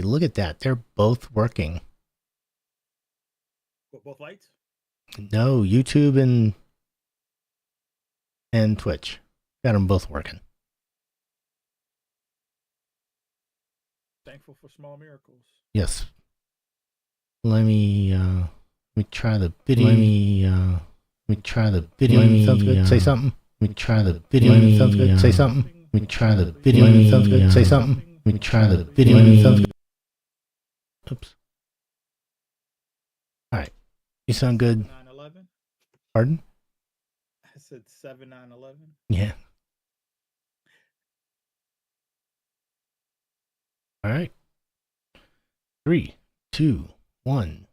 look at that. They're both working. What, both lights? No, YouTube and Twitch. Got them both working. Thankful for small miracles. Yes. Let me try the video. Let me try the video. Sounds good. Say something. Let me try the video. Sounds good. Say something. Let me try the video. Sounds good. Say something. Let me try the video. Sounds good. Oops. All right. You sound good. 9/11. Pardon? I said 7/9/11. Yeah. All right. 3, 2, 1.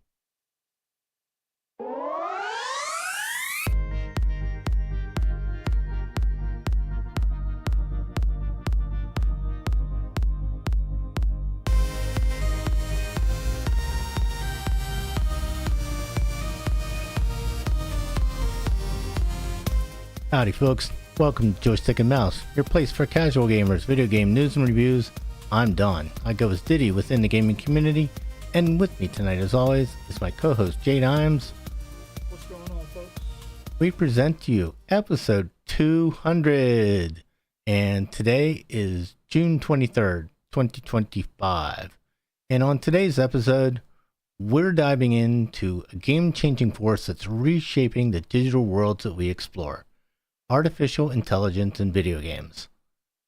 Howdy folks, welcome to Joystick and Mouse, your place for casual gamers, video game news and reviews. I'm Don. I go as Diddi within the gaming community, and with me tonight as always is my co-host JayDimes. What's going on, folks? We present to you episode 200, and today is June 23rd, 2025. And on today's episode, we're diving into a game-changing force that's reshaping the digital worlds that we explore. Artificial intelligence in video games.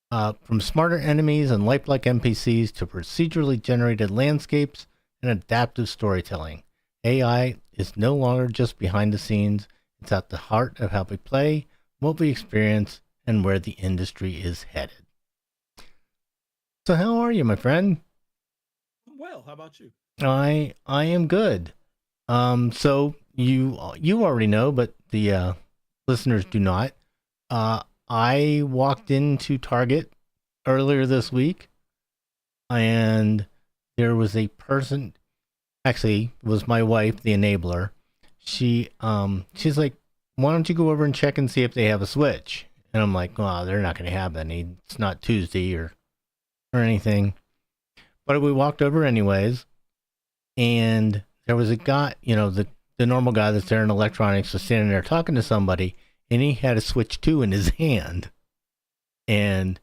From smarter enemies and lifelike NPCs to procedurally generated landscapes and adaptive storytelling, AI is no longer just behind the scenes, it's at the heart of how we play, what we experience, and where the industry is headed. So how are you, my friend? Well, how about you? I am good. So you already know, but the listeners do not. I walked into Target earlier this week, and there was a person, actually it was my wife, the enabler. She's like, why don't you go over and check and see if they have a Switch? And I'm like, well, they're not going to have any. It's not Tuesday or anything. But we walked over anyways, and there was a guy, the normal guy that's there in electronics was standing there talking to somebody, and he had a Switch 2 in his hand. And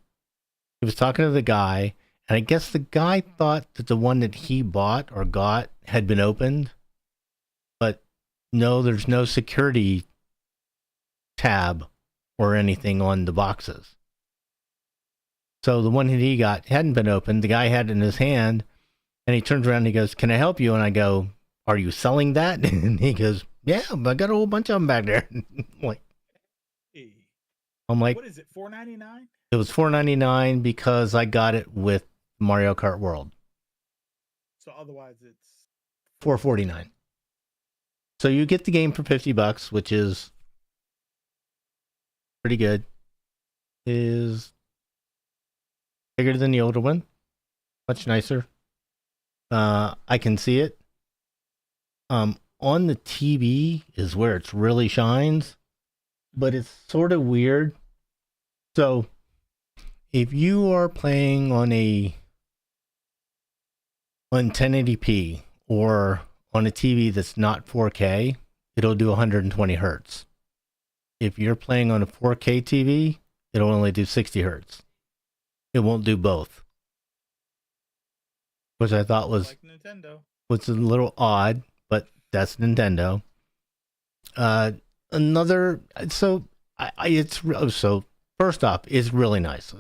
he was talking to the guy, and I guess the guy thought that the one that he bought or got had been opened. But no, there's no security tab or anything on the boxes. So the one that he got hadn't been opened. The guy had it in his hand, and he turns around and he goes, "Can I help you?" And I go, "Are you selling that?" And he goes, "Yeah, but I got a whole bunch of them back there." I'm like, what is it, $4.99? It was $4.99 because I got it with Mario Kart World. So otherwise it's $4.49. So you get the game for $50, which is pretty good. Is bigger than the older one, much nicer. I can see it. On the TV is where it really shines, but it's sort of weird. So if you are playing on 1080p or on a TV that's not 4K, it'll do 120 hertz. If you're playing on a 4K TV, it'll only do 60 hertz. It won't do both, which I thought was like Nintendo. Was a little odd, but that's Nintendo. So first off, it's really nice.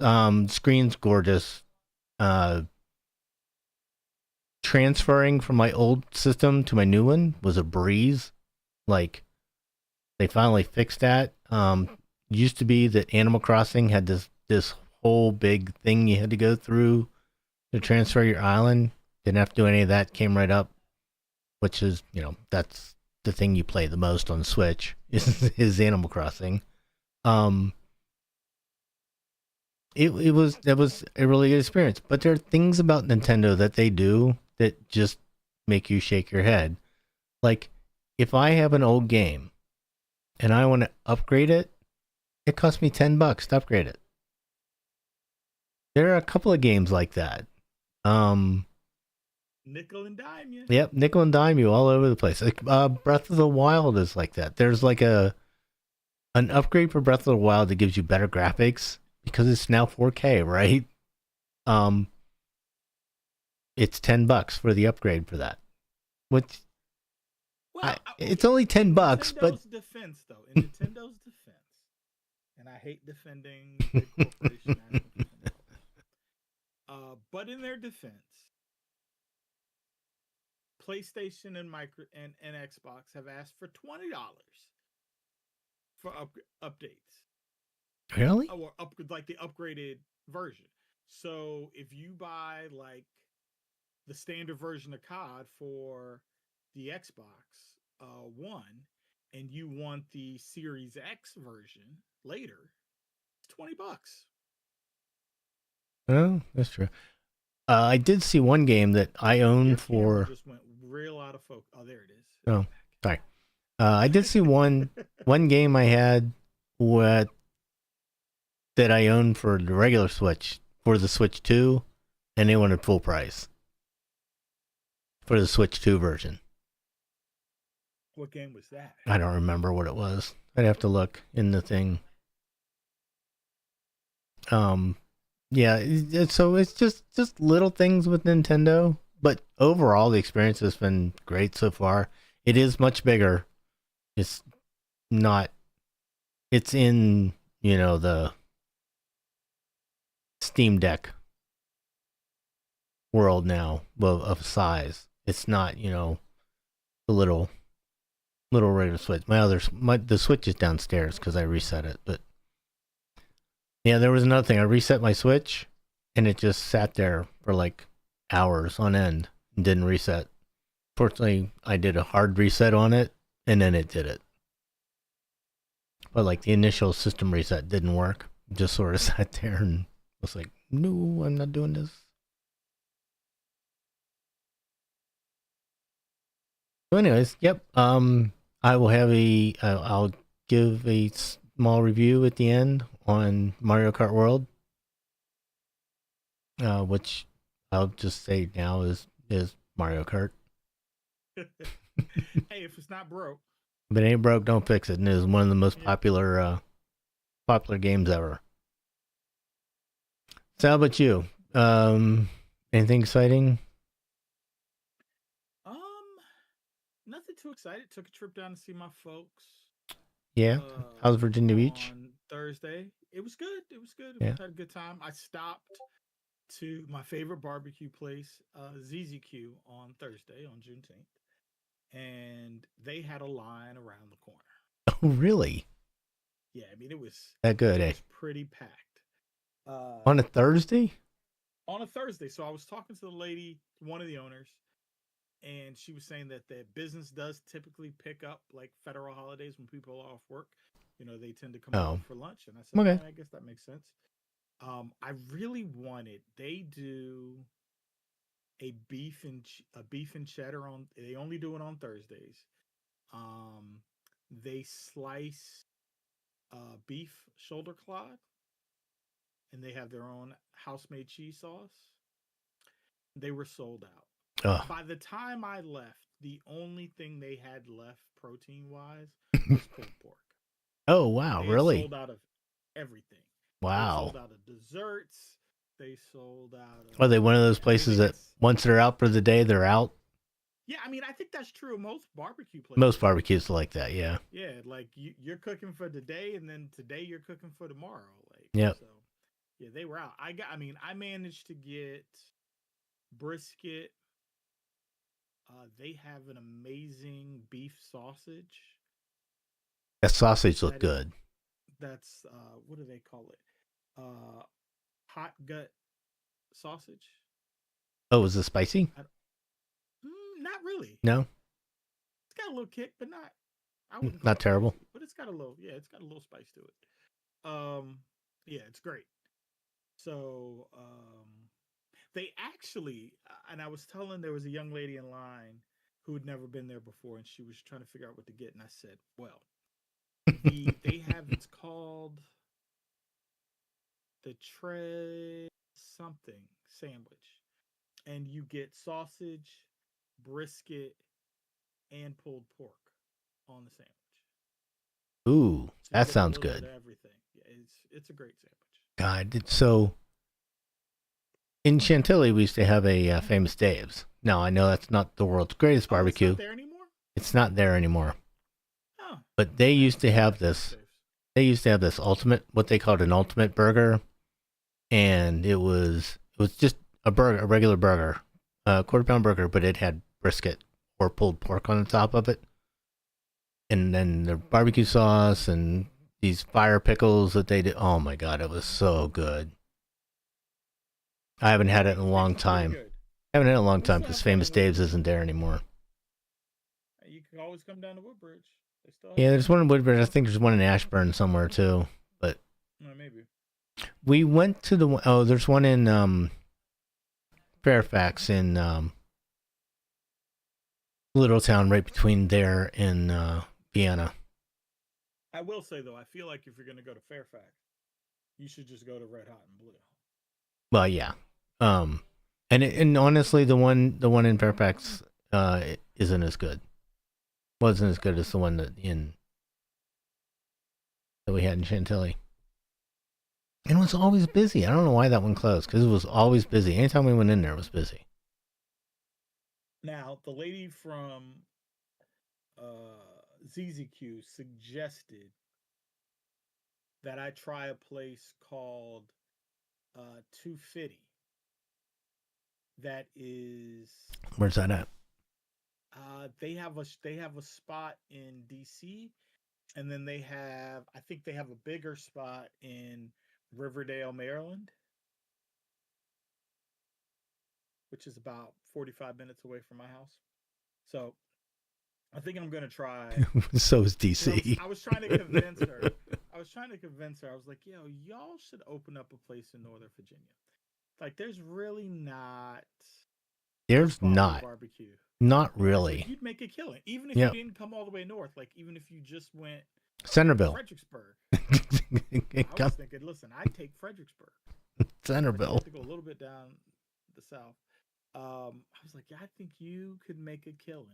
Screen's gorgeous. Transferring from my old system to my new one was a breeze. Like, they finally fixed that. Used to be that Animal Crossing had this whole big thing you had to go through to transfer your island. Didn't have to do any of that. Came right up, which is, that's the thing you play the most on Switch is Animal Crossing. It was a really good experience, but there are things about Nintendo that they do that just make you shake your head. Like, if I have an old game and I want to upgrade it, it costs me $10 to upgrade it. There are a couple of games like that. Nickel and dime you. Yep, nickel and dime you all over the place. Like, Breath of the Wild is like that. There's like an upgrade for Breath of the Wild that gives you better graphics because it's now 4K, right? Um, it's $10 for the upgrade for that. Which Well, it's only $10, but defense, though, in Nintendo's defense, and I hate defending big corporation. I don't defend but in their defense, PlayStation and and Xbox have asked for $20 for updates. really? Or like the upgraded version. So if you buy like the standard version of COD for the Xbox One, and you want the Series X version later, it's $20. Oh, that's true. I did see one game that I own Your for. just went real out of focus. Oh, there it is. Oh, sorry. I did see one game I had what that I owned for the regular Switch for the Switch 2, and they wanted full price for the Switch 2 version. What game was that? I don't remember what it was. I'd have to look in the thing. Yeah, so it's just little things with Nintendo, but overall the experience has been great so far. It is much bigger. It's not. It's in the Steam Deck world now of size. It's not the little regular Switch. The Switch is downstairs because I reset it. But yeah, there was another thing. I reset my Switch, and it just sat there for like hours on end and didn't reset. Fortunately, I did a hard reset on it, and then it did it. But like the initial system reset didn't work. It just sort of sat there and was like, no, I'm not doing this. So anyways, yep. I will have I'll give a small review at the end on Mario Kart World, which I'll just say now is Mario Kart. Hey, if it's not broke. If it ain't broke, don't fix it. And it is one of the most popular games ever. So how about you? Anything exciting? Nothing too excited. Took a trip down to see my folks. Yeah. How's Virginia Beach? On Thursday. It was good. It was good. Yeah. Had a good time. I stopped to my favorite barbecue place, ZZQ, on Thursday, on Juneteenth. And they had a line around the corner. Oh, really? Yeah, I mean, it was that good, it was pretty packed. On a Thursday? On a Thursday. So I was talking to the lady, one of the owners, and she was saying that the business does typically pick up like federal holidays when people are off work. They tend to come over for lunch. And I said, okay. I guess that makes sense. I really wanted. They do a beef and cheddar on. They only do it on Thursdays. They slice beef shoulder clod, and they have their own house-made cheese sauce. They were sold out. Ugh. By the time I left, the only thing they had left protein-wise was pulled pork. Oh, wow, they really? Sold out of everything. Wow. They sold out of desserts. They sold out of... Are they one of those places that once they're out for the day, they're out? Yeah, I mean, I think that's true of most barbecue places. Most barbecues like that, yeah. Yeah, like you're cooking for today, and then today you're cooking for tomorrow. Like, yeah. So, yeah, they were out. I managed to get brisket. They have an amazing beef sausage. That sausage looked good. That's what do they call it? Hot gut sausage. Oh, is it spicy? Not really. No. It's got a little kick, but not. Not terrible. Spicy, but it's got a little. Yeah, it's got a little spice to it. Yeah, it's great. So, they actually, and I was telling, there was a young lady in line who had never been there before, and she was trying to figure out what to get, and I said, well, they have, it's called the Tre something sandwich. and you get sausage, brisket, and pulled pork on the sandwich. Ooh, So you that get a sounds little bit good. of everything. Yeah, it's a great sandwich. God, so in Chantilly, we used to have a Famous Dave's. Now, I know that's not the world's greatest Oh, it's barbecue. not there anymore. It's not there anymore. Oh, But they I used haven't to been have back to Famous this. Dave's. They used to have this ultimate, what they called an ultimate burger, and it was just a burger, a regular burger, a quarter-pound burger, but it had brisket or pulled pork on the top of it, and then the barbecue sauce and these fire pickles that they did. Oh my god, it was so good. I haven't had it in a They long do pretty time. good. I haven't had it in a long We time still because have some Famous in Dave's Woodbridge. isn't there anymore. You can always come down to Woodbridge. They still have Yeah, some there's one in Woodbridge. I think there's one in Ashburn somewhere too. But maybe. we went to the oh, there's one in Fairfax in Little Town, right between there and Vienna. I will say though, I feel like if you're gonna go to Fairfax, you should just go to Red Hot and Blue. Well, yeah. Um, and honestly, the one in Fairfax isn't as good. Wasn't as good as the one that we had in Chantilly. And it was always busy. I don't know why that one closed because it was always busy. Anytime we went in there, it was busy. Now, the lady from ZZQ suggested that I try a place called 250. That is, Where's that at? they have a spot in DC, and then I think they have a bigger spot in Riverdale, Maryland, which is about 45 minutes away from my house. So I think I'm gonna try. So is Because DC. I was trying to convince her. I was trying to convince her. I was like, yo, y'all should open up a place in Northern Virginia. Like, there's really not There's quality not. barbecue. Not Like, really. you'd make a killing, even if you Yep. didn't come all the way north. Like, even if you just went Centerville. Fredericksburg. I was thinking, listen, I'd take Fredericksburg. But you Centerville. have to go a little bit down the south. I was like, yeah, I think you could make a killing.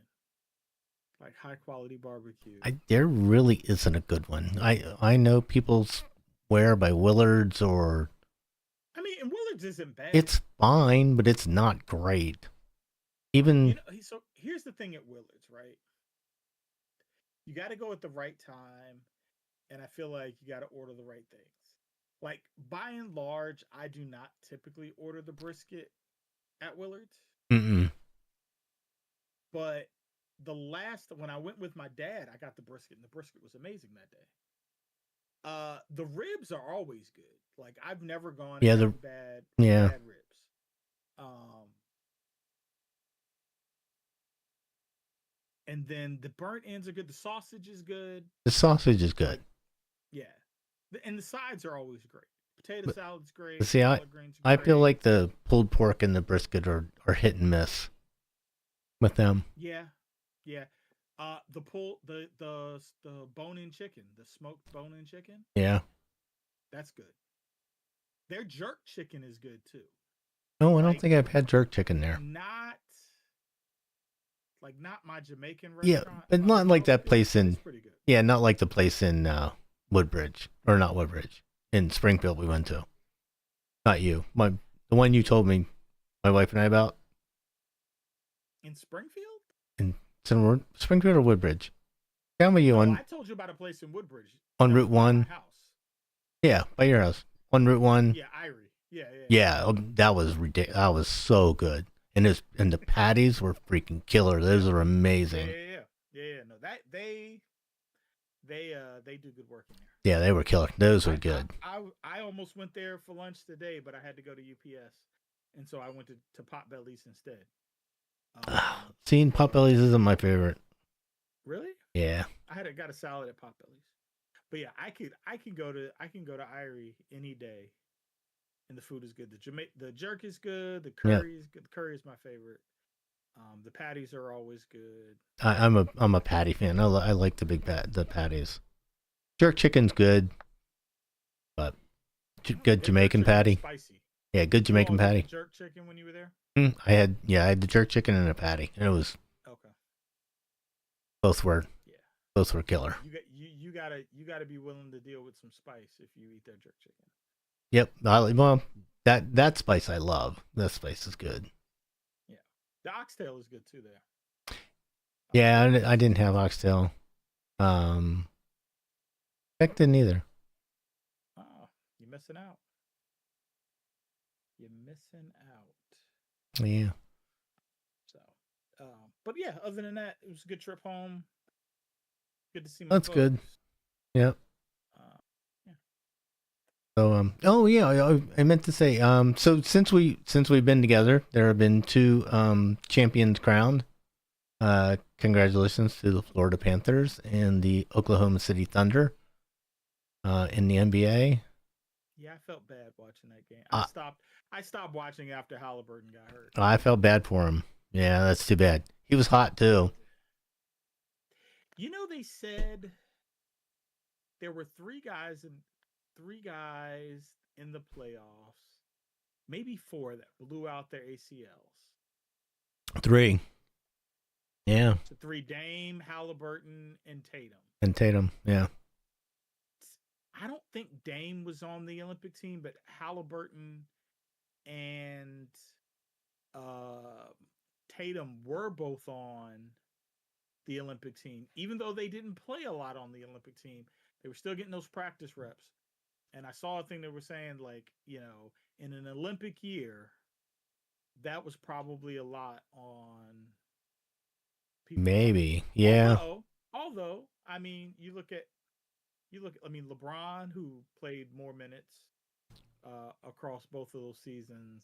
Like high quality barbecue. There really isn't a good one. I know people swear by Willard's or I mean, and Willard's isn't bad. it's fine, but it's not great. Even So here's the thing at Willard's, right? You got to go at the right time, and I feel like you got to order the right things. Like by and large, I do not typically order the brisket at Willard's, mm-mm. but when I went with my dad, I got the brisket, and the brisket was amazing that day. The ribs are always good. Like I've never gone bad ribs. And then the burnt ends are good. The sausage is good. The sausage is good. Yeah. And the sides are always great. Potato salad's great. See, I great. feel like the pulled pork and the brisket are hit and miss with them. Yeah. Yeah. The bone-in chicken, the smoked bone-in chicken. Yeah. That's good. Their jerk chicken is good too. No, I don't think I've had jerk chicken there. Not my Jamaican restaurant. Yeah, but not like that place in. Pretty good. Yeah, not like the place in Woodbridge, or not Woodbridge, in Springfield we went to. Not you, the one you told me, my wife and I about. In Springfield? In Springfield or Woodbridge? Tell me I told you about a place in Woodbridge. On Route 1. House. Yeah, by your house. On Route 1. Yeah, Irie. Yeah. Yeah, that was ridiculous. That was so good. And the patties were freaking killer. Those are amazing. Yeah. No, that they do good work in there. Yeah, they were killer. Those were good. I almost went there for lunch today, but I had to go to UPS, and so I went to Potbelly's instead. Seeing Potbelly's isn't my favorite. Really? Yeah. I got a salad at Potbelly's, but yeah, I can go to Irie any day, and the food is good. The jerk is good. The curry is good. The curry is my favorite. The patties are always good. I'm a patty fan. I like the the patties. Jerk chicken's good, but good Jamaican patty. Spicy. Yeah, good You Jamaican all get the patty. jerk chicken when you were there? I had the jerk chicken and a patty, and it was Okay. both were Yeah. both were Yeah. killer. You gotta be willing to deal with some spice if you eat that jerk chicken. Yep. Well, that spice I love. That spice is good. Yeah. The oxtail is good too there. Yeah, I didn't have oxtail. Beck didn't either. Oh, you're missing out. You're missing out. Yeah, So, but yeah, other than that, it was a good trip home. Good to see my that's good. folks. Yep. Uh, yeah. So oh yeah, I meant to say so since we've been together, there have been two champions crowned. Congratulations to the Florida Panthers and the Oklahoma City Thunder in the NBA. Yeah, I felt bad watching that game. I I stopped watching after Halliburton got hurt. I felt bad for him. Yeah, that's too bad. He was hot too. You know, they said there were three guys in the playoffs, maybe four that blew out their ACLs. 3. Yeah, So three: Dame, Halliburton, and Tatum. and Tatum. Yeah, I don't think Dame was on the Olympic team, but Halliburton and uh, Tatum were both on the Olympic team. Even though they didn't play a lot on the Olympic team, they were still getting those practice reps. And I saw a thing that was saying, like, in an Olympic year, that was probably a lot on people's bodies. maybe. Yeah, Although, I mean, I mean, LeBron, who played more minutes across both of those seasons.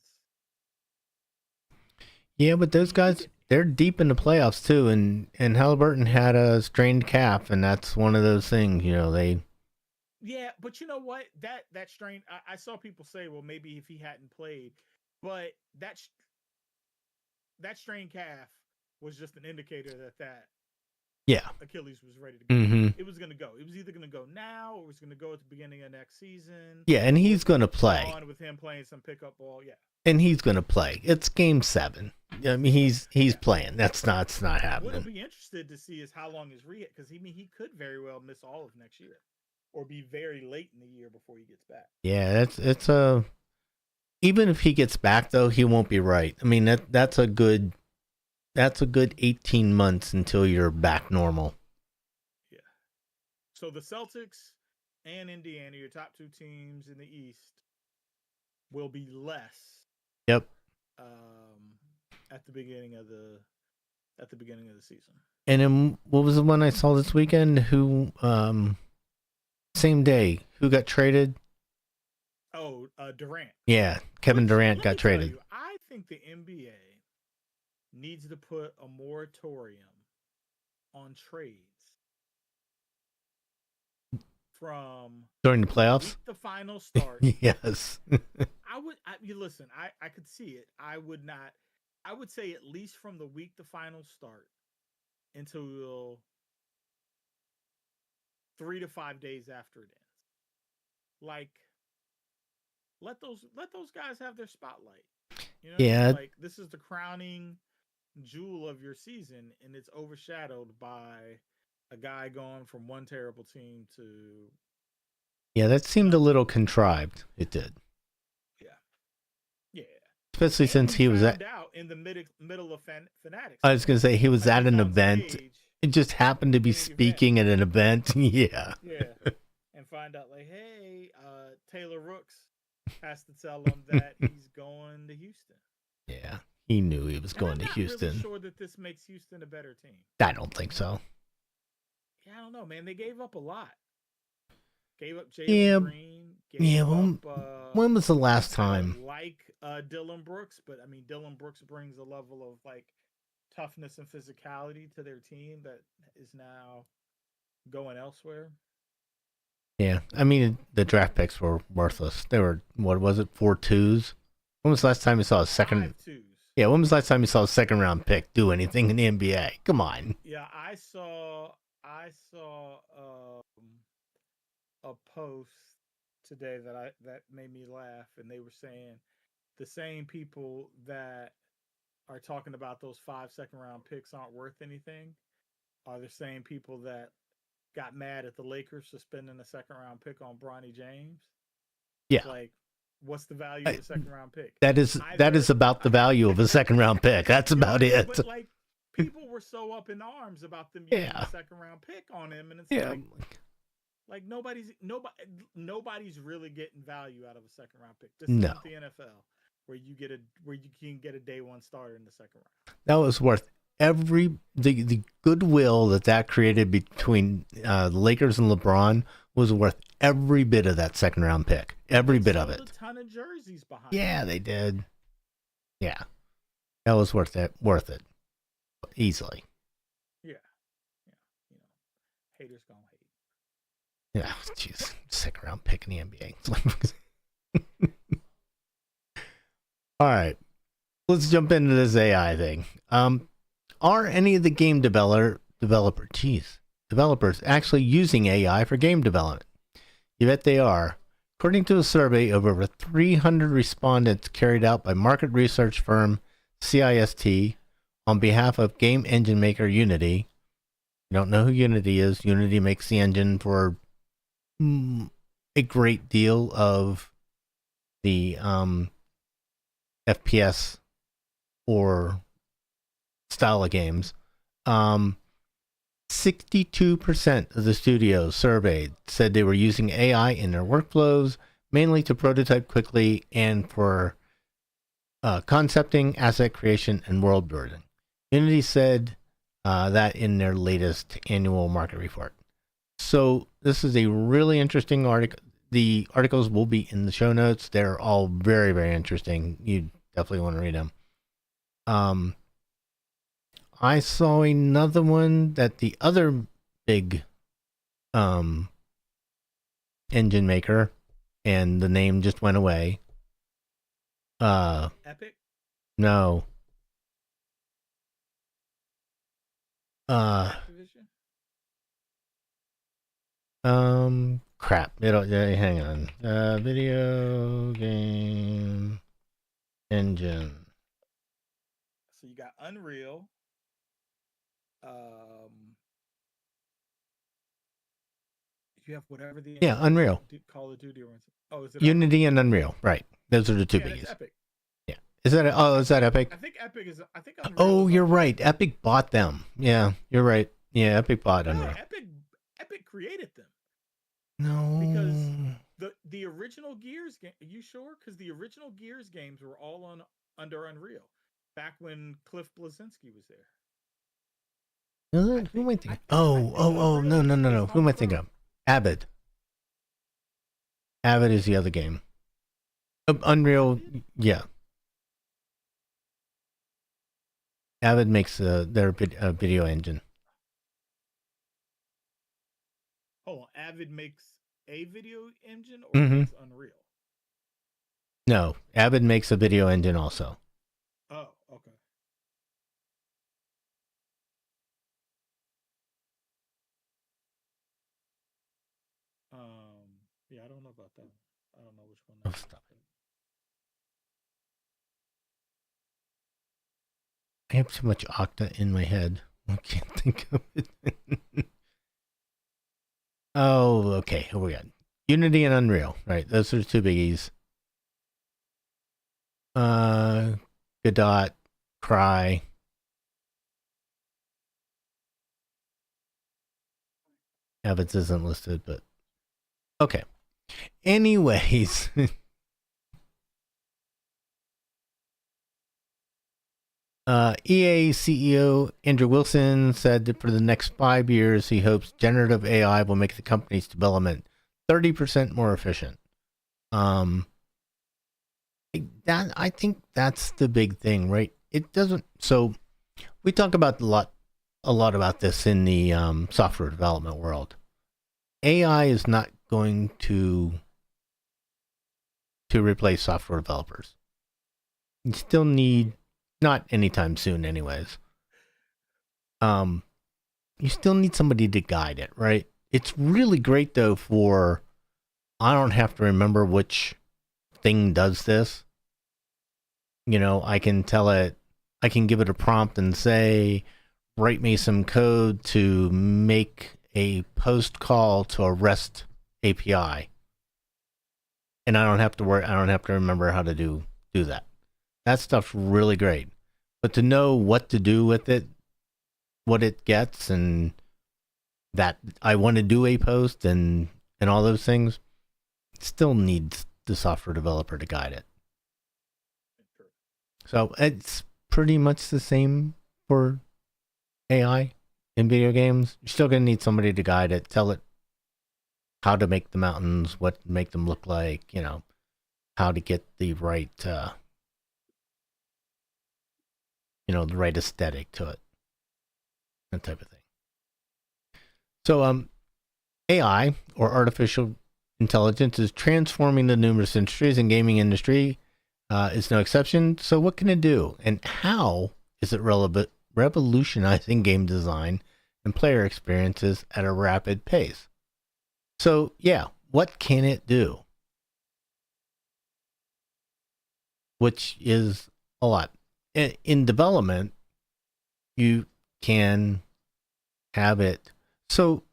yeah, but those You guys, could, they're deep in the playoffs too, and Halliburton had a strained calf, and that's one of those things. They yeah, but you know what? That strain. I saw people say, well, maybe if he hadn't played, but that strained calf was just an indicator that yeah. Achilles was ready to go. Mm-hmm. It was going to go. It was either going to go now or it was going to go at the beginning of next season. Yeah, and Or he's it's going gonna to keep play. on with him playing some pickup ball. Yeah. And he's gonna play. It's game 7. I mean, he's Yeah. playing. That's not. It's not What I'll happening. be interested to see is how long his rehab, because he could very well miss all of next year, or be very late in the year before he gets back. Yeah, it's a. Even if he gets back though, he won't be right. I mean that's a good 18 months until you're back normal. Yeah. So the Celtics and Indiana, your top two teams in the East, will be less Yep. um, at the beginning of the season. And then what was the one I saw this weekend? Who same day who got traded? Oh, Durant. Yeah, Kevin Durant got traded. I think the NBA needs to put a moratorium on trades from During the the playoffs? week the finals start. Yes. You listen, I could see it. I would not. I would say at least from the week the finals start until 3 to 5 days after it ends. Like, let those guys have their spotlight. You know what I Yeah. mean? Like, this is the crowning jewel of your season, and it's overshadowed by a guy going from one terrible team to Yeah, that seemed a another. little contrived. It did. Yeah, yeah. Especially And since we he was found at out in the middle of Fanatics I was today. going to say he was Like, at he's an on event. stage It just happened to be in an event. speaking at an event. Yeah. Yeah, and find out like, hey, Taylor Rooks has to tell him that he's going to Houston. Yeah. He knew he was And going I'm to not Houston. really sure that this makes Houston a better team. I don't think so. Yeah, I don't know, man. They gave up a lot. Gave up Jalen Yeah. Green. Yeah. Gave up. When was the last I time? don't like Dylan Brooks, but I mean Dylan Brooks brings a level of like toughness and physicality to their team that is now going elsewhere. Yeah. I mean, the draft picks were worthless. They were, what was it, 4 2s? When was the last time you saw a second? 5-2s. Yeah, when was the last time you saw a second round pick do anything in the NBA? Come on. Yeah, I saw a post today that made me laugh, and they were saying the same people that are talking about those 5 second round picks aren't worth anything are the same people that got mad at the Lakers for spending a second round pick on Bronny James. Yeah. Like, what's the value of a second round pick? That is about the value of a second round pick. That's about it. But like, people were so up in arms about them using a second round pick on him, and it's like nobody's really getting value out of a second round pick. This is not the NFL where you can get a day one starter in the second round. That was worth the goodwill that created between the Lakers and LeBron was worth every bit of that second round pick. Every bit of it. A ton of jerseys behind. Yeah, they did. Yeah, that was worth it. Easily. Yeah. Haters gonna hate. Yeah, jeez, second round pick in the NBA. All right, let's jump into this AI thing. Are any of the game developers actually using AI for game development? You bet they are. According to a survey of over 300 respondents carried out by market research firm CIST on behalf of game engine maker Unity. You don't know who Unity is. Unity makes the engine for a great deal of the FPS or style of games. 62% of the studios surveyed said they were using AI in their workflows, mainly to prototype quickly and for concepting, asset creation, and world building. Unity said that in their latest annual market report. So this is a really interesting article. The articles will be in the show notes. They're all very, very interesting. You definitely want to read them. I saw another one that the other big engine maker, and the name just went away. Epic? No. Activision? Crap. Hang on. Video game engine. So you got Unreal. You have whatever the Unreal. Call of Duty or is it Unity and Unreal, right? Those are the two biggies. Epic. Yeah, is that Epic? I think Epic is. I think. Unreal oh, you're right. Epic bought them. Yeah, you're right. Yeah, Epic bought Unreal. Epic created them. No, because the original Gears game. Are you sure? Because the original Gears games were all under Unreal back when Cliff Bleszinski was there. Who am I thinking? No. Who am I thinking of? Avid. Avid is the other game. Unreal, yeah. Avid makes their video engine. Hold on, Avid makes a video engine or makes Unreal? No, Avid makes a video engine also. Oh, okay. Yeah, I don't know about that. I don't know which one. Oh, stop it. I have too much Octa in my head. I can't think of it. Oh, okay. Here we go. Unity and Unreal. Right. Those are the two biggies. Godot, Cry. Avid's isn't listed, but okay. Anyways. EA CEO Andrew Wilson said that for the next 5 years, he hopes generative AI will make the company's development 30% more efficient. I think that's the big thing, right? It doesn't. So we talk about a lot about this in the software development world. AI is not going to replace software developers. You still need, not anytime soon anyways. You still need somebody to guide it, right? It's really great though for, I don't have to remember which thing does this. I can tell it, I can give it a prompt and say, write me some code to make a post call to a REST API, and I don't have to worry. I don't have to remember how to do that. That stuff's really great. But to know what to do with it, what it gets, and that I want to do a post and all those things, still needs the software developer to guide it. So it's pretty much the same for AI in video games. You're still gonna need somebody to guide it, tell it how to make the mountains, what to make them look like, how to get the right, the right aesthetic to it, that type of thing. So, AI or artificial intelligence is transforming the numerous industries, and gaming industry is no exception. So, what can it do, and how is it revolutionizing game design and player experiences at a rapid pace? So, yeah, what can it do? Which is a lot. In development, you can have it. So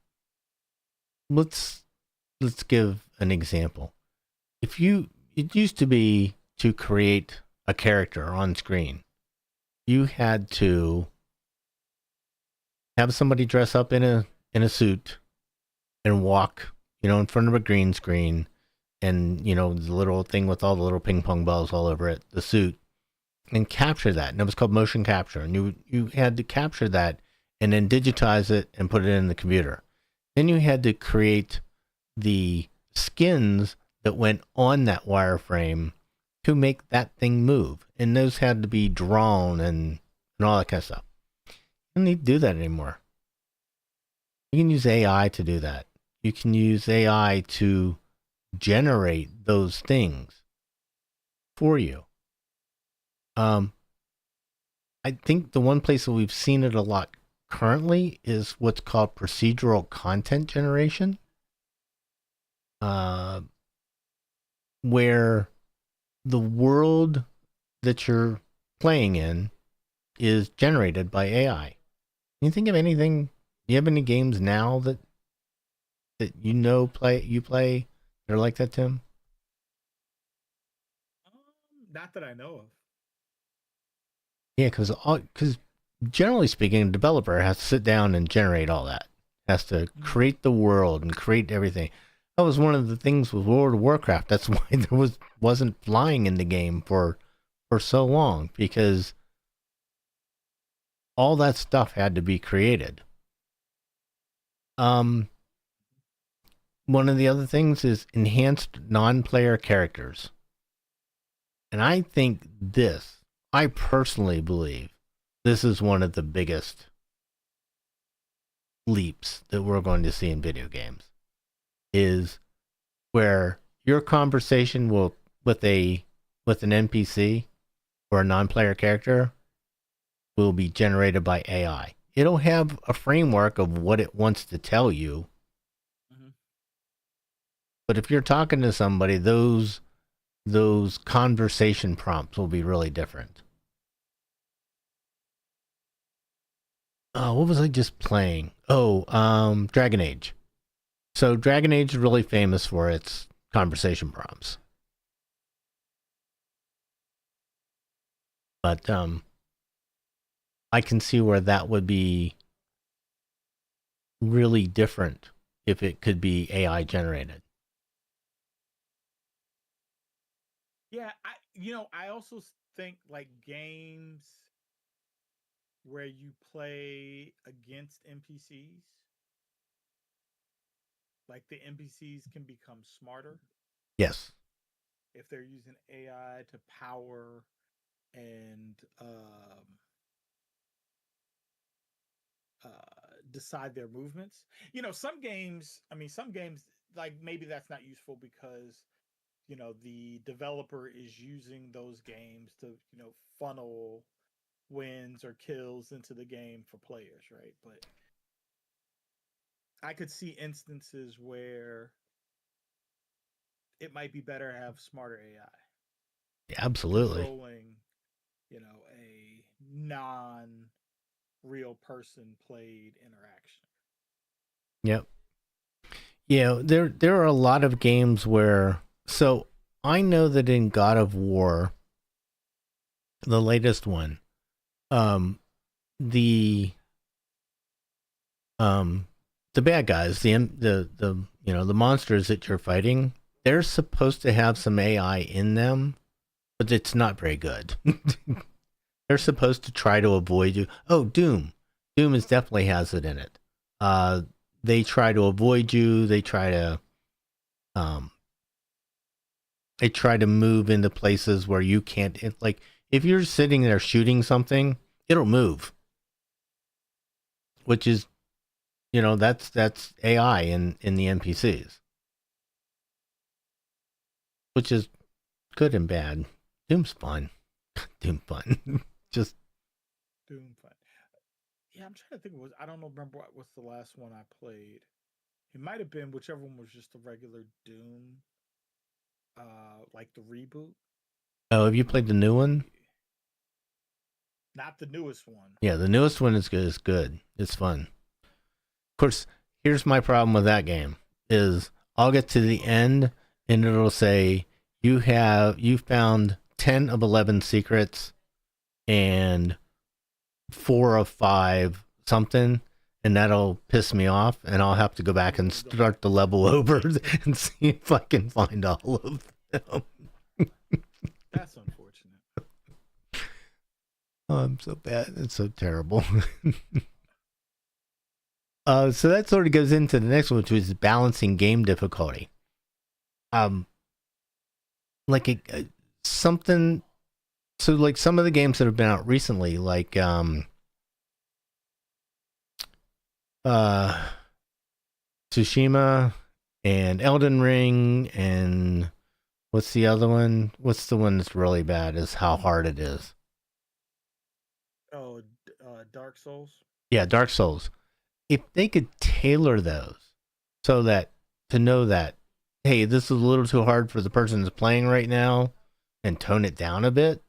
let's give an example. If you It used to be to create a character on screen, you had to have somebody dress up in a suit and walk, in front of a green screen, and the little thing with all the little ping pong balls all over it, the suit, and capture that. And it was called motion capture. And you had to capture that and then digitize it and put it in the computer. Then you had to create the skins that went on that wireframe to make that thing move. And those had to be drawn and all that kind of stuff. You don't need to do that anymore. You can use AI to do that. You can use AI to generate those things for you. Um, I think the one place that we've seen it a lot currently is what's called procedural content generation, uh, where the world that you're playing in is generated by AI. Can you think of anything? Do you have any games now that you play that are like that, Tim? Not that I know of. Yeah, because generally speaking, a developer has to sit down and generate all that. Has to create the world and create everything. That was one of the things with World of Warcraft. That's why wasn't flying in the game for so long, because all that stuff had to be created. Um, One of the other things is enhanced non-player characters, and I personally believe this is one of the biggest leaps that we're going to see in video games, is where your conversation will with an NPC or a non-player character will be generated by AI. It'll have a framework of what it wants to tell you, Mm-hmm. but if you're talking to somebody, those conversation prompts will be really different. What was I just playing? Oh, Dragon Age. So Dragon Age is really famous for its conversation prompts. But I can see where that would be really different if it could be AI generated. Yeah, I also think like games where you play against NPCs, like the NPCs can become smarter Yes. if they're using AI to power and uh, decide their movements. Some games, like maybe that's not useful because the developer is using those games to funnel wins or kills into the game for players, right? But I could see instances where it might be better to have smarter AI Yeah, absolutely. controlling a non real person played interaction. Yep. Yeah, there are a lot of games where so I know that in God of War, the latest one, um the um the bad guys, the the monsters that you're fighting, they're supposed to have some AI in them, but it's not very good. They're supposed to try to avoid you. Oh, Doom. Doom is definitely has it in it. Uh they try to avoid you, um they try to move into places where you can't like if you're sitting there shooting something, it'll move, which is that's AI in the NPCs, which is good and bad. Doom's fun. Doom fun. Just Doom fight. Yeah, I'm trying to think. I don't know. Remember what was the last one I played? It might have been whichever one was just a regular Doom, like the reboot. oh, have you played the new one? Not the newest one. Yeah, the newest one is good. It's good. It's fun. Of course, here's my problem with that game: is I'll get to the end and it'll say you found 10 of 11 secrets and 4 of 5 something, and that'll piss me off, and I'll have to go back and start the level over and see if I can find all of them. That's unfortunate. Oh, I'm so bad. It's so terrible. So that sort of goes into the next one, which is balancing game difficulty. Um, like something. So like some of the games that have been out recently, like uh, Tsushima and Elden Ring, and what's the other one? What's the one that's really bad? Is how hard it is. Oh, Dark Souls. Yeah, Dark Souls. If they could tailor those so that to know that, hey, this is a little too hard for the person that's playing right now, and tone it down a bit,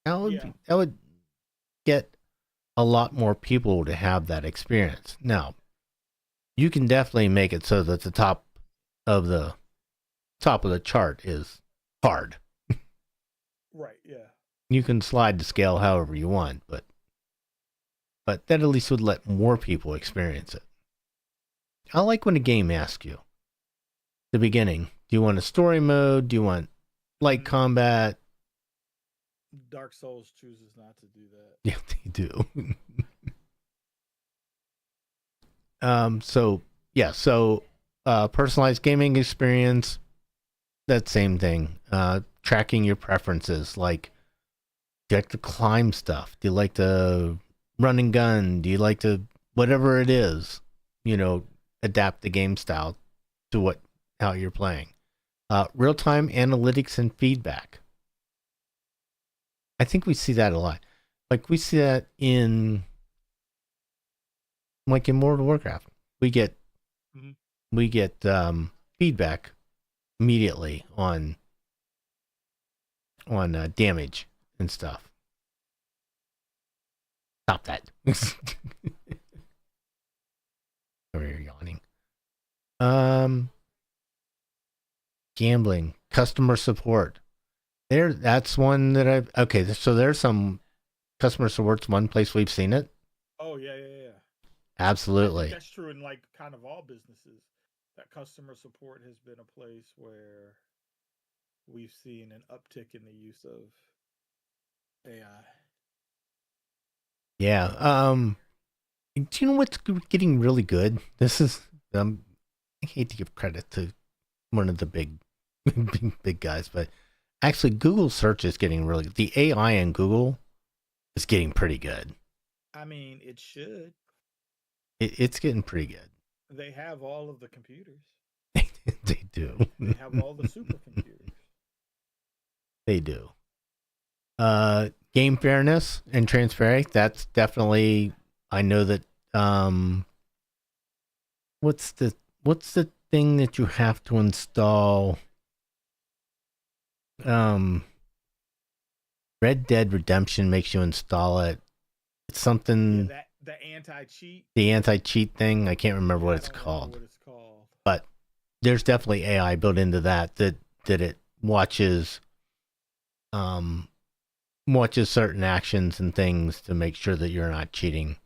that would get a lot more people to have that experience. Now, you can definitely make it so that the of the top of the chart is hard. Right. Yeah. You can slide the scale however you want, but that at least would let more people experience it. I like when a game asks you the beginning. Do you want a story mode? Do you want light combat? Dark Souls chooses not to do that. Yeah, they do. So yeah, so personalized gaming experience, that same thing. Tracking your preferences, like do you like to climb stuff? Do you like to run and gun? Do you like to whatever it is, adapt the game style to how you're playing. Real time analytics and feedback. I think we see that a lot. Like we see that in World of Warcraft. We get feedback immediately on damage and stuff. Stop that. Over here yawning. Gambling, customer support. That's one that I've okay. So there's some customer support's one place we've seen it. Oh yeah. Absolutely. That's true in like kind of all businesses. That customer support has been a place where we've seen an uptick in the use of AI. Yeah. Do you know what's getting really good? This is I hate to give credit to one of the big big guys, but actually Google search is getting really the AI in Google is getting pretty good. I mean, it should. It's getting pretty good. They have all of the computers. They do. They have all the supercomputers. They do. Game fairness and transparency. That's definitely. I know that. What's the thing that you have to install? Red Dead Redemption makes you install it. It's Yeah, something, that the anti cheat. the anti-cheat thing. I can't remember Yeah, what I it's don't remember called, what it's called. but there's definitely AI built into that it um watches certain actions and things to make sure that you're not cheating.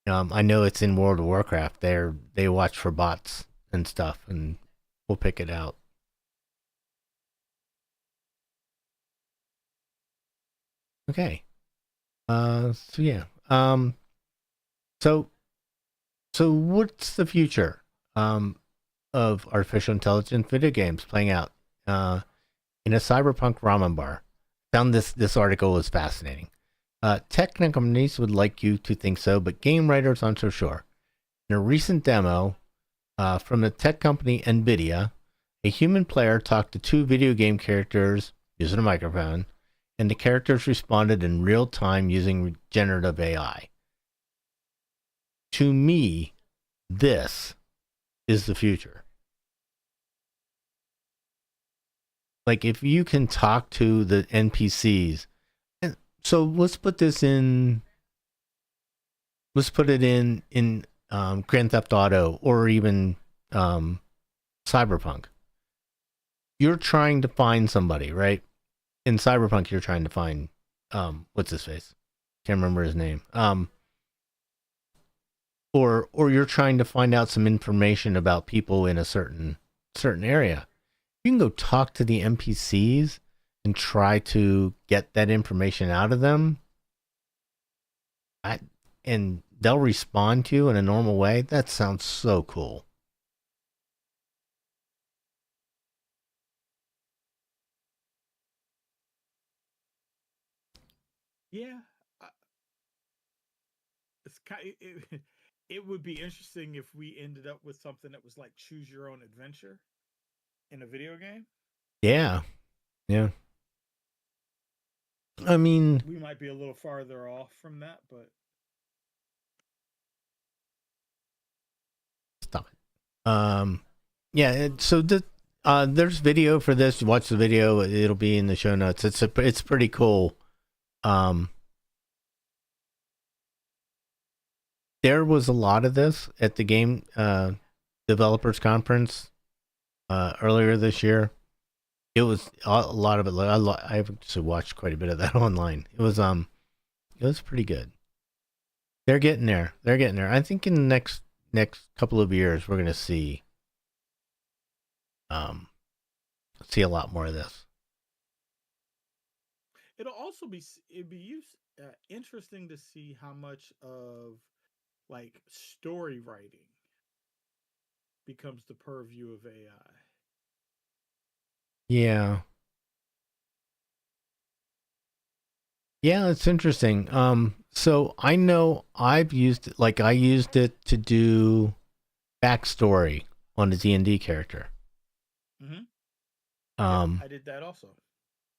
I know it's in World of Warcraft. They watch for bots and stuff, and we'll pick it out. Okay. So yeah. So so what's the future of artificial intelligence video games playing out in a cyberpunk ramen bar? Found this article was fascinating. Tech companies would like you to think so, but game writers aren't so sure. In a recent demo from the tech company Nvidia, a human player talked to two video game characters using a microphone, and the characters responded in real time using generative AI. To me, this is the future. Like if you can talk to the NPCs, and so let's put it in Grand Theft Auto or even um, Cyberpunk. You're trying to find somebody, right? In Cyberpunk, you're trying to find what's his face? Can't remember his name. Or you're trying to find out some information about people in a certain area. You can go talk to the NPCs and try to get that information out of them. I, and they'll respond to you in a normal way. That sounds so cool. Yeah, uh, it's kind. It would be interesting if we ended up with something that was like choose your own adventure in a video game. Yeah, yeah. I mean, We might be a little farther off from that, but stop it. Yeah. There's video for this. Watch the video. It'll be in the show notes. It's pretty cool. Um, there was a lot of this at the game developers conference earlier this year. It was a lot of it. I've actually watched quite a bit of that online. It was pretty good. They're getting there. They're getting there. I think in the next couple of years, we're gonna um see a lot more of this. it'll also be it'd be interesting to see how much of like story writing becomes the purview of AI. Yeah, yeah, it's interesting. So I know I've used it. Like I used it to do backstory on a D&D character. Mm-hmm. Yep, Um, I did that also.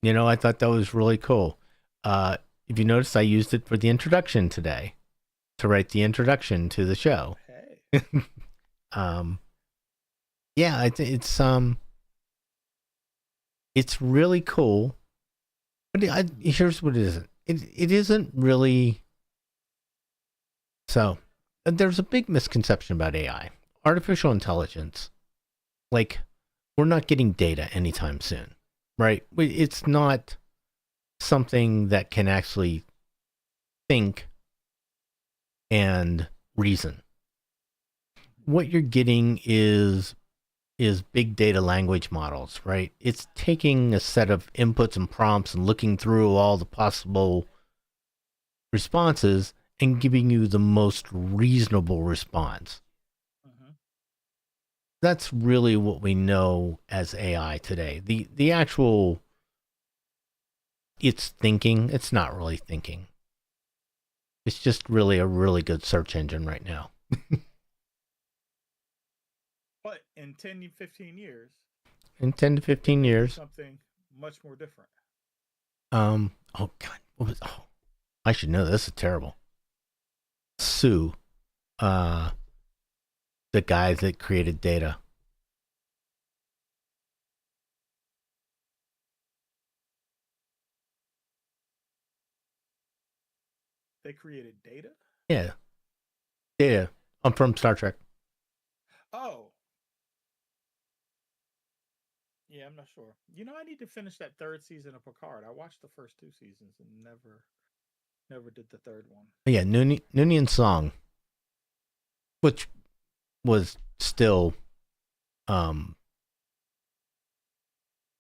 I thought that was really cool. If you notice, I used it for the introduction today to write the introduction to the show. Hey, um, yeah, it's really cool. But here's what it isn't. It isn't really. So there's a big misconception about AI, artificial intelligence. Like we're not getting data anytime soon, right? It's not something that can actually think and reason. What you're getting is big data language models, right? It's taking a set of inputs and prompts and looking through all the possible responses and giving you the most reasonable response. mm-hmm. That's really what we know as AI today. The actual it's thinking, it's not really thinking. It's just really a really good search engine right now. But in 10 to 15 years, In 10 to it 15 may be years, something much more different. oh god, I should know this is terrible. Sue, uh the guy that created Data. They created Data. Yeah, Data. I'm from Star Trek. Oh, yeah, I'm not sure. I need to finish that third season of Picard. I watched the first two seasons and never did the third one. Yeah, Noonien Song, which was still um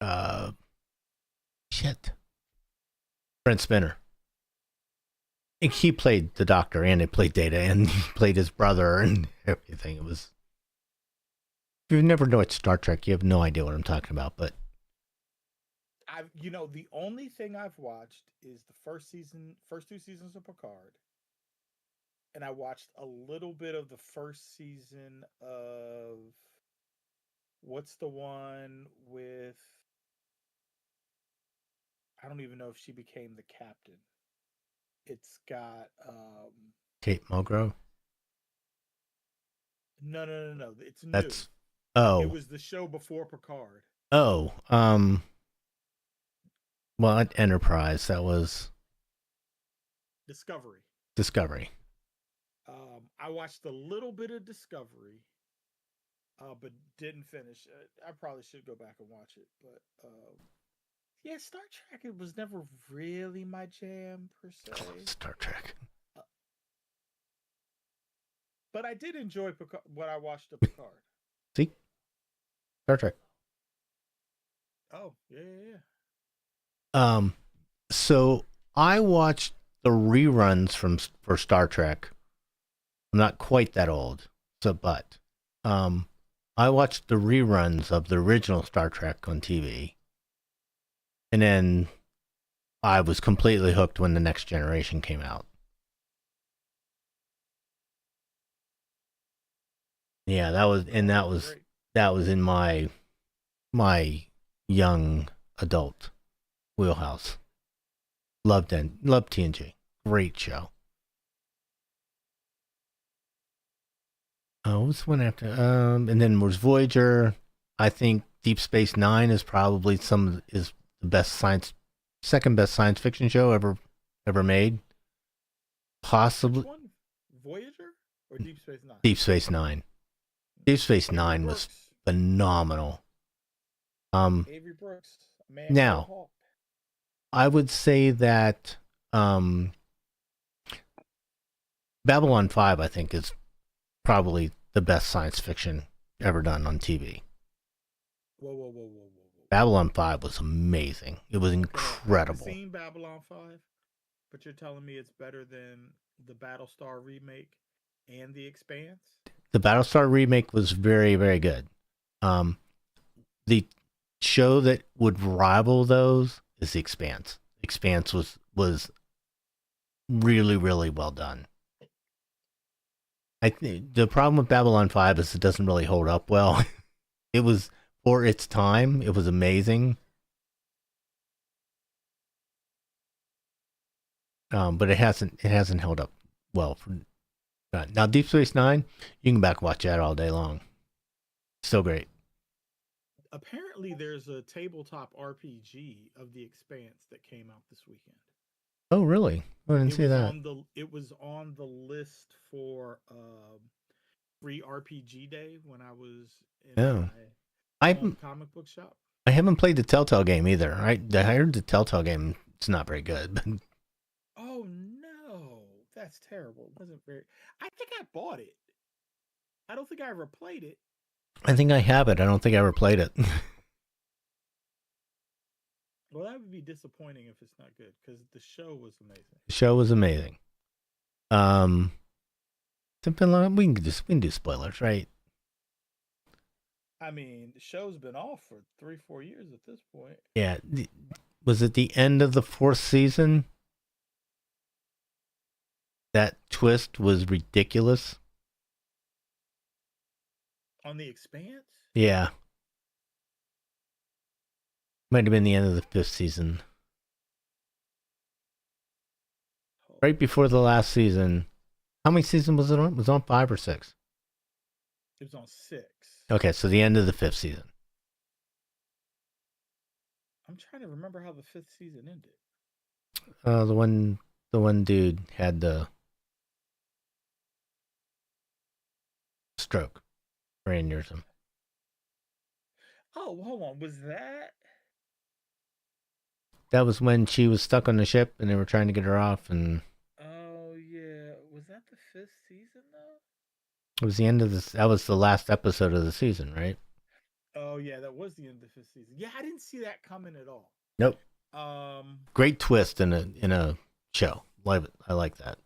uh shit. Brent Spinner. He played the Doctor and he played Data and he played his brother and everything. It was. If you've never watched Star Trek, you have no idea what I'm talking about. But The only thing I've watched is the first two seasons of Picard, and I watched a little bit of the first season of what's the one with, I don't even know if she became the captain. It's got Kate Mulgrew. no. It's new. That's It oh was the show before Picard. oh well, at Enterprise that was Discovery. Discovery. I watched a little bit of Discovery, but didn't finish. I probably should go back and watch it. But yeah, Star Trek, it was never really my jam per se. Star Trek. But I did enjoy what I watched of Picard. See, Star Trek. Oh yeah. So I watched the reruns for Star Trek. I'm not quite that old, but I watched the reruns of the original Star Trek on TV, and then I was completely hooked when the Next Generation came out. Yeah, that was Great. that was in my young adult wheelhouse. Loved TNG. Great show. Oh, what's the one after? And then was Voyager. I think Deep Space Nine is probably is the second best science fiction show ever made. Possibly. Which one? Voyager or Deep Space Nine? Deep Space Nine. Deep Space Nine was phenomenal. Avery Brooks. Man Now, I would say that Babylon 5, I think, is probably the best science fiction ever done on TV. Whoa. Babylon 5 was amazing. It was incredible. I've seen Babylon 5, but you're telling me it's better than the Battlestar remake and The Expanse? The Battlestar remake was very, very good. The show that would rival those is The Expanse. Expanse was really, really well done. I think the problem with Babylon 5 is it doesn't really hold up well. It was, for its time, it was amazing. But it hasn't held up well for now. Deep Space Nine, you can back watch that all day long. Still great. Apparently, there's a tabletop RPG of The Expanse that came out this weekend. Oh, really? I didn't see that. It was on the list for free RPG day when I was in my comic book shop. I haven't played the Telltale game either. I heard the Telltale game. It's not very good. But oh no, that's terrible. It wasn't very. I think I bought it. I don't think I ever played it. I think I have it. I don't think I ever played it. Well, that would be disappointing if it's not good because the show was amazing. The show was amazing. It's been long. We can do spoilers, right? I mean, the show's been off for 3-4 years at this point. Yeah. Was it the end of the 4th season? That twist was ridiculous. On The Expanse? Yeah. Might have been the end of the 5th season. Right before the last season. How many seasons was it on? Was it on 5 or 6? It was on 6. Okay, so the end of the 5th season. I'm trying to remember how the 5th season ended. The one The one dude had the stroke or aneurysm. Oh, hold on. Was that? That was when she was stuck on the ship and they were trying to get her off, and Oh yeah. Was that the fifth season though? it was the end of this. That was the last episode of the season, right? Oh yeah, that was the end of the fifth season. Yeah, I didn't see that coming at all. Nope. Um, Great twist in a show. Love it. I like that.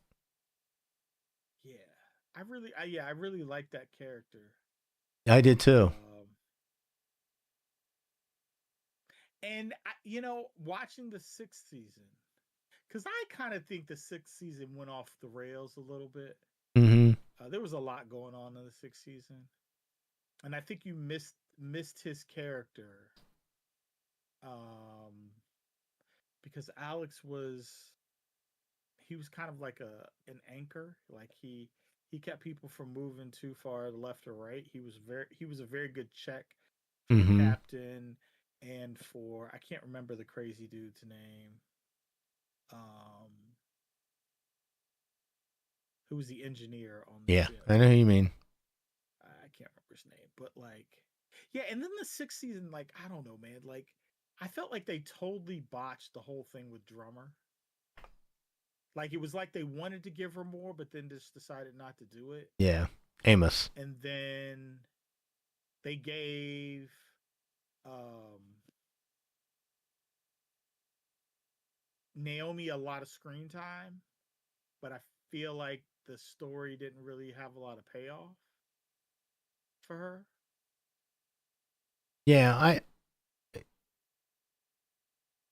yeah, I really like that character. I did too. And watching the sixth season, because I kind of think the sixth season went off the rails a little bit. Mm-hmm. There was a lot going on in the sixth season, and I think you missed his character, um, because Alex was kind of like an anchor. Like he kept people from moving too far left or right. He was a very good check for the Mm-hmm. captain and for I can't remember the crazy dude's name. Um, who was the engineer on the Yeah, ship? I know who you mean. I can't remember his name, but like, yeah. And then the sixth season, like, I don't know, man. Like, I felt like they totally botched the whole thing with Drummer. Like, it was like they wanted to give her more, but then just decided not to do it. Yeah, Amos. And then they gave um, Naomi a lot of screen time, but I feel like the story didn't really have a lot of payoff for her. Yeah, I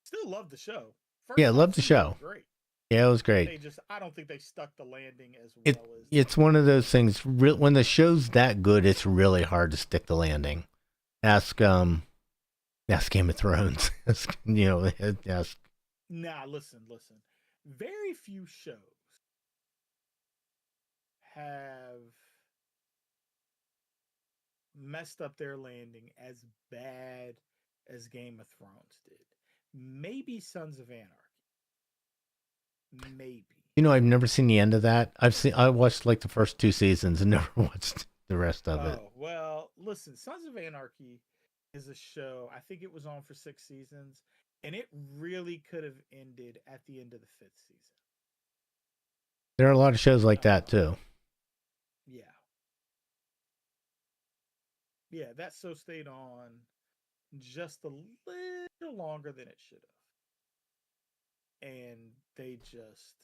Still love the show. yeah First five love the seasons were show. great. Yeah, it was great. I don't think they stuck the landing as It well as it's one of those things. When the show's that good, it's really hard to stick the landing. Ask ask Game of Thrones. Ask, ask. Nah, listen. Very few shows have messed up their landing as bad as Game of Thrones did. Maybe Sons of Anarchy. Maybe. I've never seen the end of that. I watched like the first two seasons and never watched the rest of it. Oh, well, listen, Sons of Anarchy is a show. I think it was on for 6 seasons, and it really could have ended at the end of the fifth season. There are a lot of shows like that Um, too. yeah. Yeah, that show stayed on just a little longer than it should have. And they just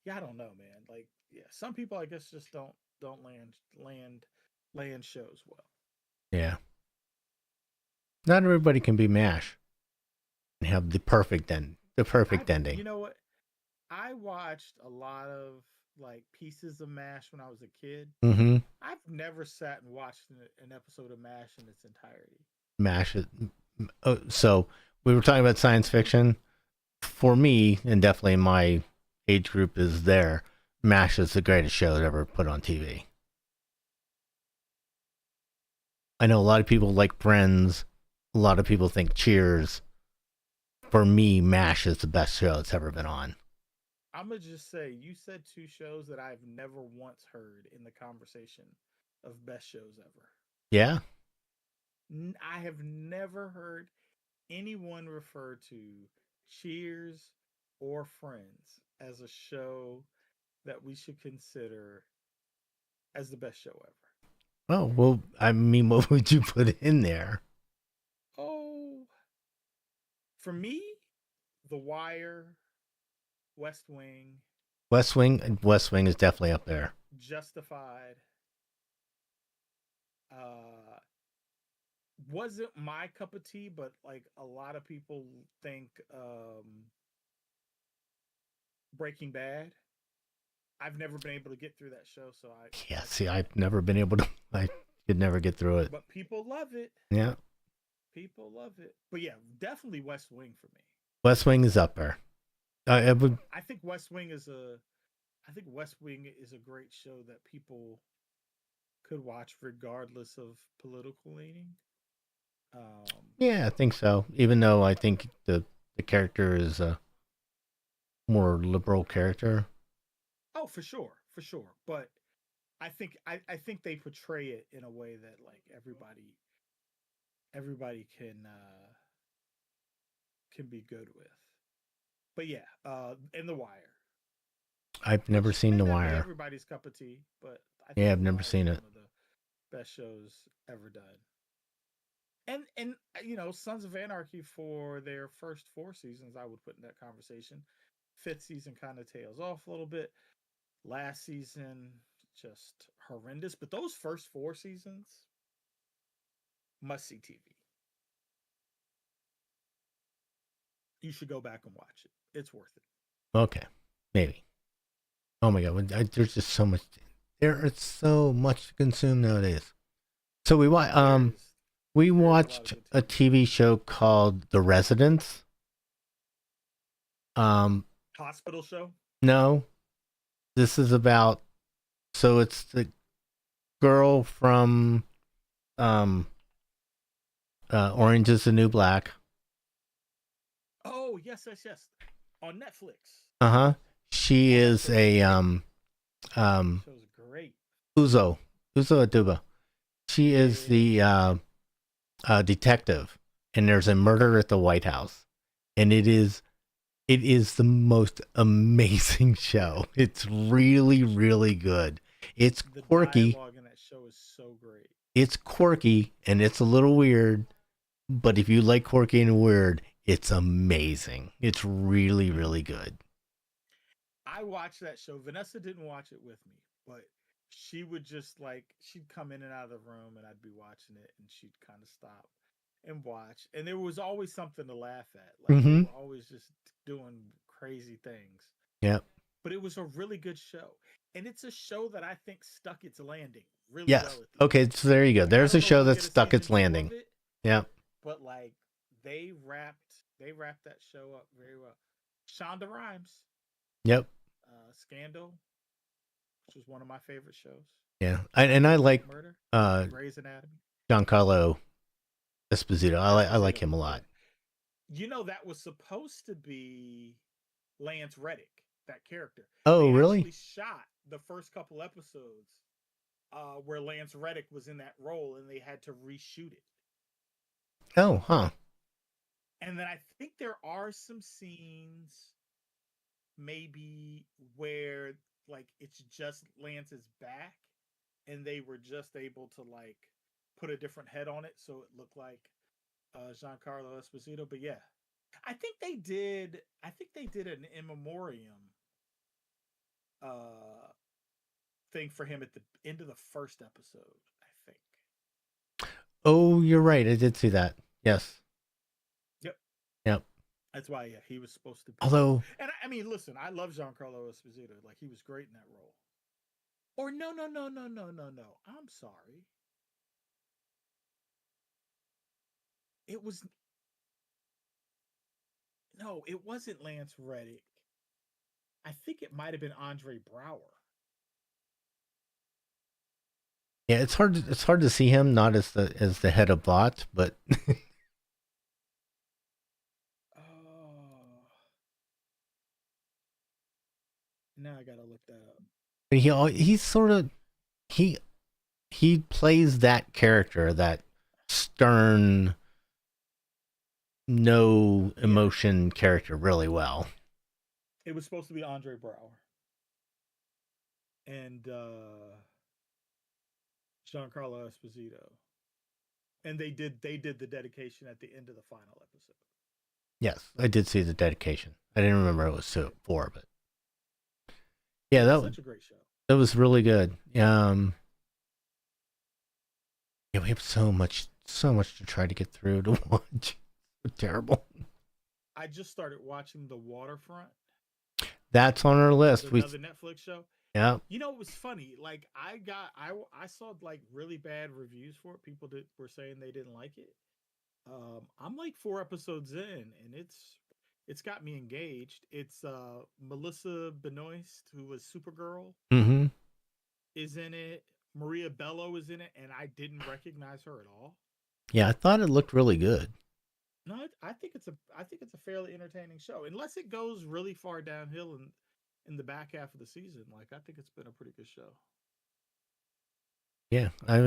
yeah, I don't know, man. Like, yeah, some people I guess just don't land shows well. Yeah, not everybody can be MASH and have the I perfect ending. You know what? I watched a lot of like pieces of MASH when I was a kid. Mm-hmm. I've never sat and watched an episode of MASH in its entirety. MASH. So we were talking about science fiction. For me, and definitely my age group is there. MASH is the greatest show ever put on TV. I know a lot of people like Friends. A lot of people think Cheers. For me, MASH is the best show that's ever been on. I'm gonna just say you said two shows that I've never once heard in the conversation of best shows ever. Yeah? I have never heard anyone refer to Cheers or Friends as a show that we should consider as the best show ever. Oh, well, I mean, what would you put in there? Oh, for me, The Wire, West Wing, West Wing is definitely up there. Justified, uh, wasn't my cup of tea, but like a lot of people think Breaking Bad. I've never been able to get through that show, so Yeah, see, I've never been able to, I could never get through it. but people love it. Yeah. People love it. But yeah, definitely West Wing for me. West Wing is up there. I would, I think West Wing is a great show that people could watch regardless of political leaning. yeah, I think so. Even though I think the character is more liberal character. Oh, for sure, for sure. But I think they portray it in a way that like everybody can be good with. But yeah, in The Wire, I've never which seen may The not be Wire. everybody's cup of tea, but I Yeah, think I've The never Wire seen is it. one of the best shows ever done. And you know, Sons of Anarchy for their first 4 seasons, I would put in that conversation. Fifth season kind of tails off a little bit. Last season just horrendous, but those first 4 seasons must see TV. You should go back and watch it. It's worth it. Okay, maybe. Oh my god, there's just so much. There is so much to consume nowadays. So There is we there is a lot of watched good a TV. TV show called The Residents. Um, Hospital show. no, this is about. So it's the girl from um Orange Is the New Black. Oh yes, yes, yes. On Netflix. Uh huh. She Oh, that is show's a great. That um show's great. Uzo Aduba. She Yeah, is yeah, yeah. the detective, and there's a murder at the White House, and it is the most amazing show. It's really really good. It's The quirky. dialogue in that show is so great. It's quirky and it's a little weird, but if you like quirky and weird, it's amazing. It's really really good. I watched that show. Vanessa didn't watch it with me, but she would just like she'd come in and out of the room and I'd be watching it and she'd kind of stop and watch. And there was always something to laugh at. Like they Mm-hmm. were always just doing crazy things. Yep. But it was a really good show. And it's a show that I think stuck its landing really Yes. well at the end. Okay, so there you go. Like I There's don't a know if show we'll that get a stuck season its two of landing. it, Yep. but like they wrapped that show up very well. Shonda Rhimes, Yep. Scandal, which was one of my favorite shows. Yeah. And I Midnight like Murder, uh Grey's Anatomy, Giancarlo Esposito. I like Esposito. him a Yeah, lot. you know that was supposed to be Lance Reddick, that character. Oh, They really? actually shot the first couple episodes where Lance Reddick was in that role, and they had to reshoot it. Oh, huh. And then I think there are some scenes maybe where like it's just Lance's back and they were just able to like put a different head on it so it looked like Giancarlo Esposito. But yeah, I think they did an in memoriam uh thing for him at the end of the first episode, I think. Oh, you're right. I did see that. Yes. Yep. Yep. That's why yeah, he was supposed to be. Although, And I mean, listen, I love Giancarlo Esposito. Like he was great in that role. Or no, no, no, no, no, no, no. I'm sorry. It was no, it wasn't Lance Reddick. I think it might have been Andre Brower. yeah, it's hard to see him not as the head of bot, but Oh, now I gotta look that up. he's sort of he he plays that character, that stern, no Yeah, emotion character really well. it was supposed to be Andre Brower and Giancarlo Esposito, and they did the dedication at the end of the final episode. Yes, I did see the dedication. I didn't remember it was for, but yeah, Yeah, such a great show. that was really good. Yeah, we have so much to try to get through to watch. Terrible. I just started watching The Waterfront, That's on our list. another Netflix show. Yeah. You know, it was funny. Like I saw like really bad reviews for it. People that were saying they didn't like it. I'm like 4 episodes in, and it's got me engaged. It's Melissa Benoist, who was Supergirl, Mm-hmm. is in it. Maria Bello is in it, and I didn't recognize her at all. Yeah, I thought it looked really good. No, I think it's a fairly entertaining show, unless it goes really far downhill in the back half of the season. Like I think it's been a pretty good show. Yeah, I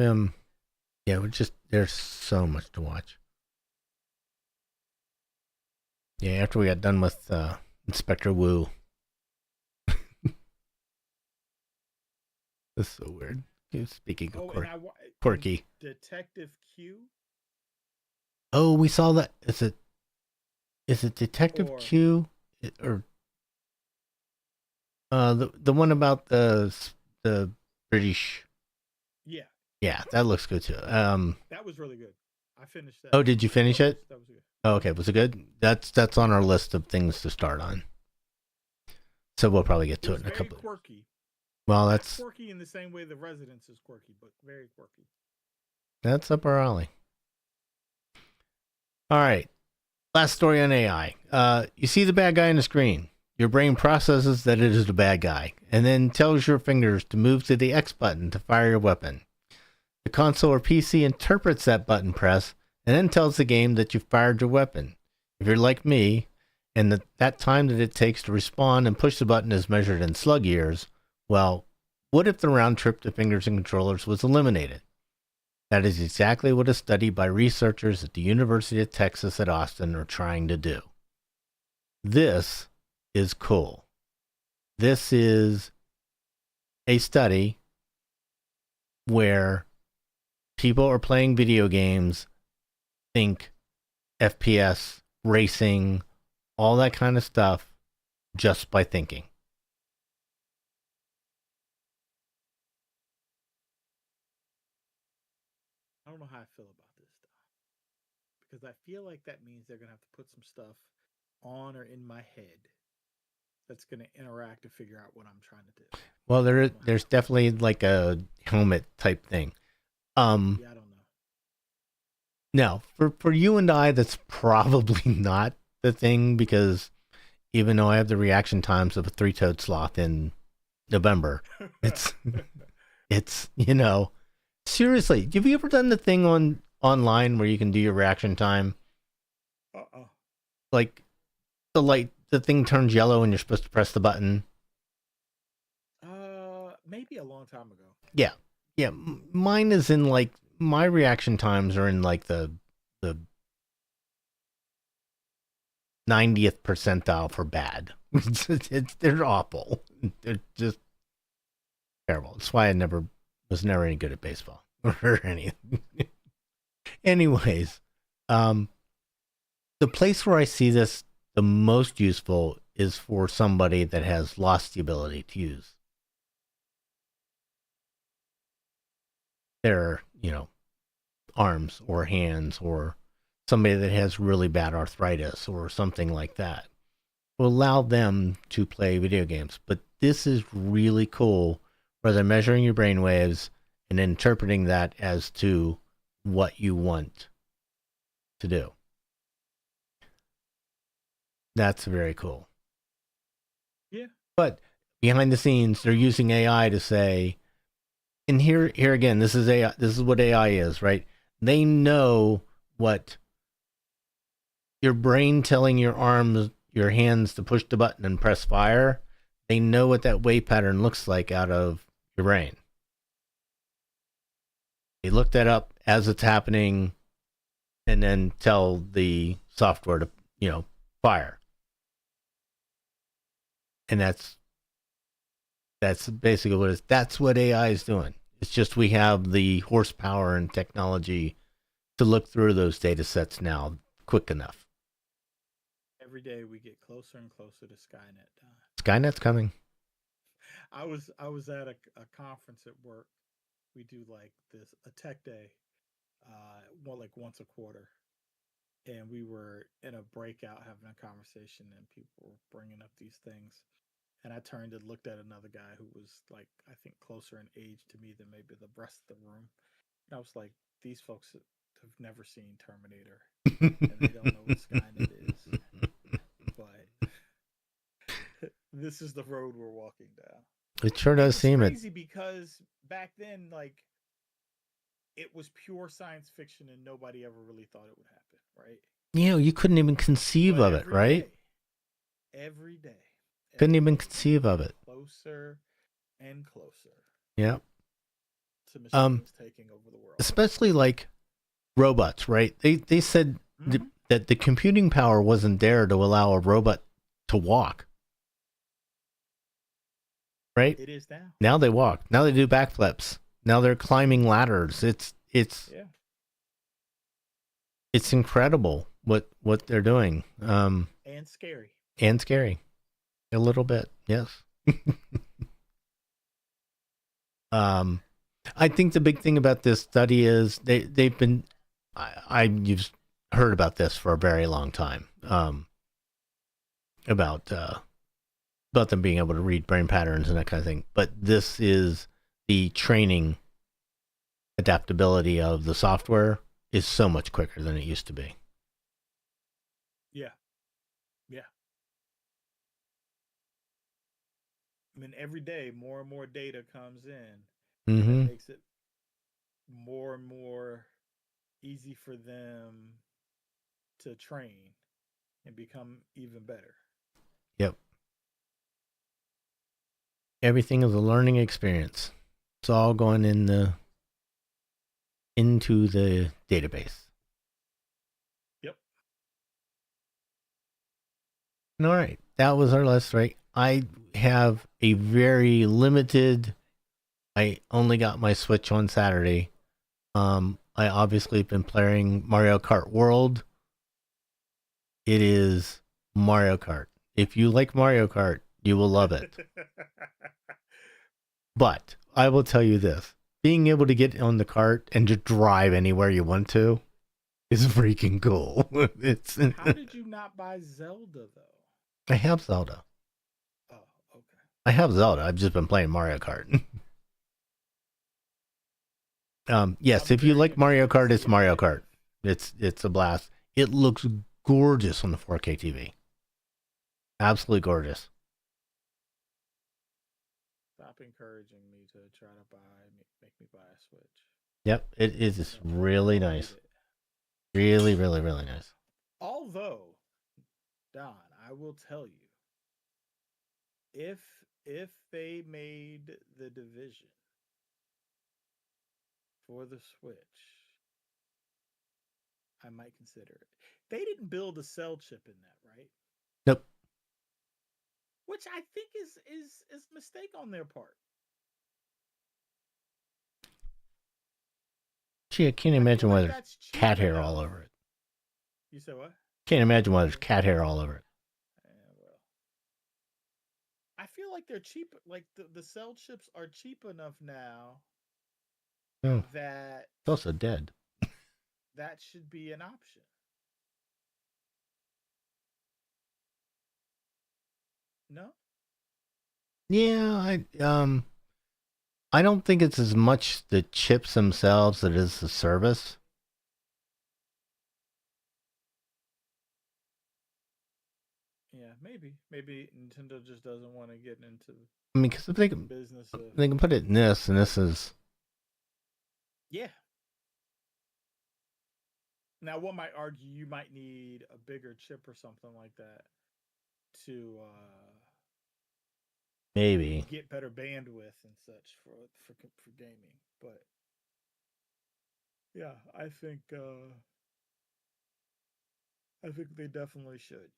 yeah, we're just there's so much to watch. Yeah, after we got done with Inspector Wu, that's so weird. Speaking of Oh, and and quirky. Detective Q Oh, we saw that. Is it Detective or Q or the one about the British? yeah, Yeah, that looks good too. that was really good. I finished that. Oh, did you finish it? That was good. Oh, okay, was it good? That's on our list of things to start on. So we'll probably get It to it was in a very couple. quirky. Well, Not that's quirky in the same way The Residence is quirky, but very quirky. that's up our alley. All right, last story on AI. You see the bad guy on the screen. Your brain processes that it is the bad guy, and then tells your fingers to move to the X button to fire your weapon. The console or PC interprets that button press and then tells the game that you fired your weapon. If you're like me, and that time that it takes to respond and push the button is measured in slug years, well, what if the round trip to fingers and controllers was eliminated? That is exactly what a study by researchers at the University of Texas at Austin are trying to do. This is cool. This is a study where people are playing video games, think FPS, racing, all that kind of stuff just by thinking. I don't know how I feel about this stuff because I feel like that means they're gonna have to put some stuff on or in my head that's gonna interact to figure out what I'm trying to do. Well, I don't know how there's I feel about definitely like a helmet type thing. it. Yeah, I don't know. Now for you and I, that's probably not the thing because even though I have the reaction times of a three-toed sloth in November, it's it's seriously. Have you ever done the thing online where you can do your reaction time? Uh-uh. Like the thing turns yellow and you're supposed to press the button. Maybe a long time ago. Yeah, yeah. Mine is in like my reaction times are in like the 90th percentile for bad. They're awful. They're just terrible. That's why I was never any good at baseball or anything. Anyways, um, the place where I see this the most useful is for somebody that has lost the ability to use their, arms or hands, or somebody that has really bad arthritis or something like that. Will allow them to play video games. But this is really cool where they're measuring your brain waves and interpreting that as to what you want to do. That's very cool. Yeah. But behind the scenes, they're using AI to say, and here again, this is AI. This is what AI is, right? They know what your brain telling your arms, your hands to push the button and press fire. They know what that wave pattern looks like out of your brain. They look that up as it's happening, and then tell the software to, fire. And that's basically what it is. That's what AI is doing. It's just we have the horsepower and technology to look through those data sets now quick enough. Every day we get closer and closer to Skynet. Skynet's coming. I was at a conference at work. We do like this a tech day, more like once a quarter, and we were in a breakout having a conversation, and people were bringing up these things. And I turned and looked at another guy who was like, I think closer in age to me than maybe the rest of the room. And I was like, these folks have never seen Terminator and they don't know what Skynet is. But this is the road we're walking down. It sure And does it's seem it. crazy because back then, like, it was pure science fiction and nobody ever really thought it would happen, right? You couldn't even conceive But of it, right? every day, Couldn't every even day, we're conceive of getting it. closer and closer Yeah. to Um, machines taking over the world. especially like robots, right? They said Mm-hmm. that the computing power wasn't there to allow a robot to walk, right? It is now. Now they walk. Now they do backflips. Now they're climbing ladders. Yeah. It's incredible what they're doing. And scary. And scary a little bit. Yes. um, I think the big thing about this study is they've been you've heard about this for a very long time. About them being able to read brain patterns and that kind of thing. But this is the training adaptability of the software is so much quicker than it used to be. Yeah. Yeah. I mean, every day more and more data comes in that Mm-hmm. makes it more and more easy for them to train and become even better. Yep. Everything is a learning experience. It's all going into the database. Yep. All right. That was our list, right? I have a very limited. I only got my Switch on Saturday. I obviously been playing Mario Kart World. It is Mario Kart. If you like Mario Kart, you will love it. But I will tell you this. Being able to get on the cart and just drive anywhere you want to is freaking cool. It's How did you not buy Zelda though? I have Zelda. Oh, okay. I have Zelda. I've just been playing Mario Kart. Yes, I'm if you very like Mario interested to Kart, see it's how Mario it Kart. is. It's a blast. It looks gorgeous on the 4K TV. Absolutely gorgeous. Stop encouraging me to try to make me buy a Switch. Yep, it is I really don't need nice. it. Really, really, really nice. Although, Don, I will tell you, if if they made the division for the Switch, I might consider it. They didn't build a cell chip in that, right? Nope. Which I think is a mistake on their part. Gee, I can't I feel imagine why like there's that's cheap cat hair all enough. over it. You said what? Can't imagine why there's cat hair all over it. Yeah, well, I feel like they're cheap. Like the cell chips are cheap enough now Oh, it's that also dead. that should be an option. No? Yeah, I don't think it's as much the chips themselves that is the service. Yeah, maybe. Maybe Nintendo just doesn't want to get into I mean, because if the business of they can put it in this, and this is yeah. Now, one might argue you might need a bigger chip or something like that to maybe. get better bandwidth and such for gaming. But yeah, I think they definitely should.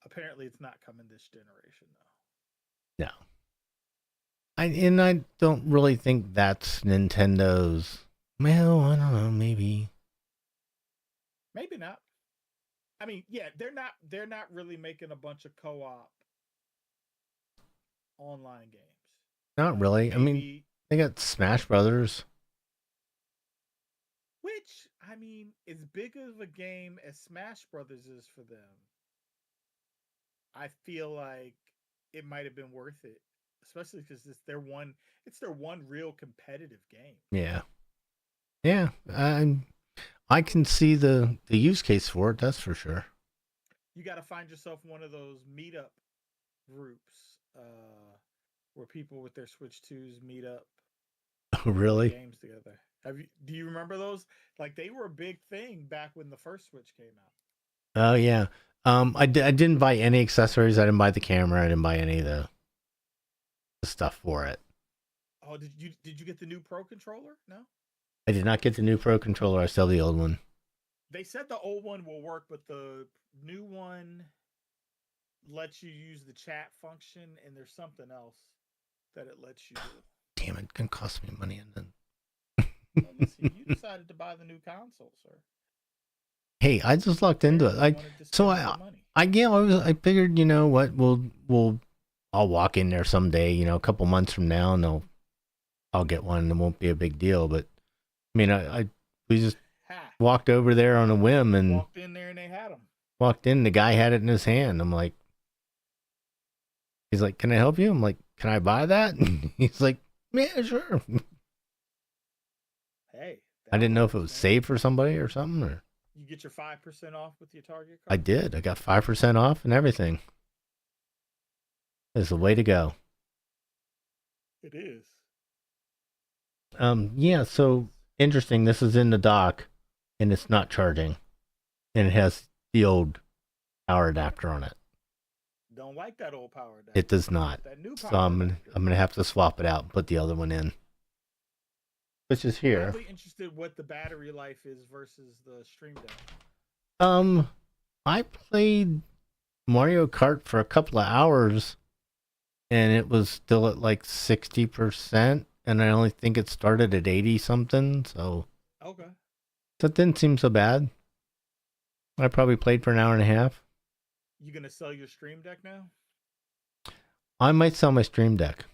Apparently, it's not coming this generation though. No. I don't really think that's Nintendo's. Well, I don't know. Maybe. Maybe not. I mean, yeah, they're not really making a bunch of co-op online games. Not really. I mean, Maybe they got Smash Brothers. which I mean, as big of a game as Smash Brothers is for them, I feel like it might have been worth it, especially because it's their one real competitive game. Yeah. Yeah. I can see the use case for it. That's for sure. You got to find yourself one of those meetup groups where people with their Switch 2s meet up and play Really? games together. Do you remember those? Like they were a big thing back when the first Switch came out. Oh yeah. I didn't buy any accessories. I didn't buy the camera. I didn't buy any of the stuff for it. Oh, did you get the new Pro controller? No. I did not get the new Pro controller. I still have the old one. They said the old one will work, but the new one lets you use the chat function, and there's something else that it lets you do. Damn it! It's gonna cost me money, and then. Well, listen, you decided to buy the new console, sir. Hey, I just looked into it. I figured, you know what, I'll walk in there someday, you know, a couple months from now, and I'll get one, and it won't be a big deal. But I mean, we just walked over there on a whim and walked in there, and they had them. Walked in, the guy had it in his hand. I'm like, he's like, "Can I help you?" I'm like, "Can I buy that?" And he's like, "Yeah, sure." Hey, I didn't know if it was saved for somebody or something, or. You get your 5% off with your Target card? I did. I got 5% off and everything. It's the way to go. It is. Yeah, so interesting. This is in the dock and it's not charging. And it has the old power adapter on it. Don't like that old power adapter. It does not. That new power so I'm gonna have to swap it out and put the other one in. Which is here. I'm really interested what the battery life is versus the Stream Deck. I played Mario Kart for a couple of hours and it was still at like 60%, and I only think it started at 80 something, so. Okay. That didn't seem so bad. I probably played for an hour and a half. You gonna sell your Stream Deck now? I might sell my Stream Deck.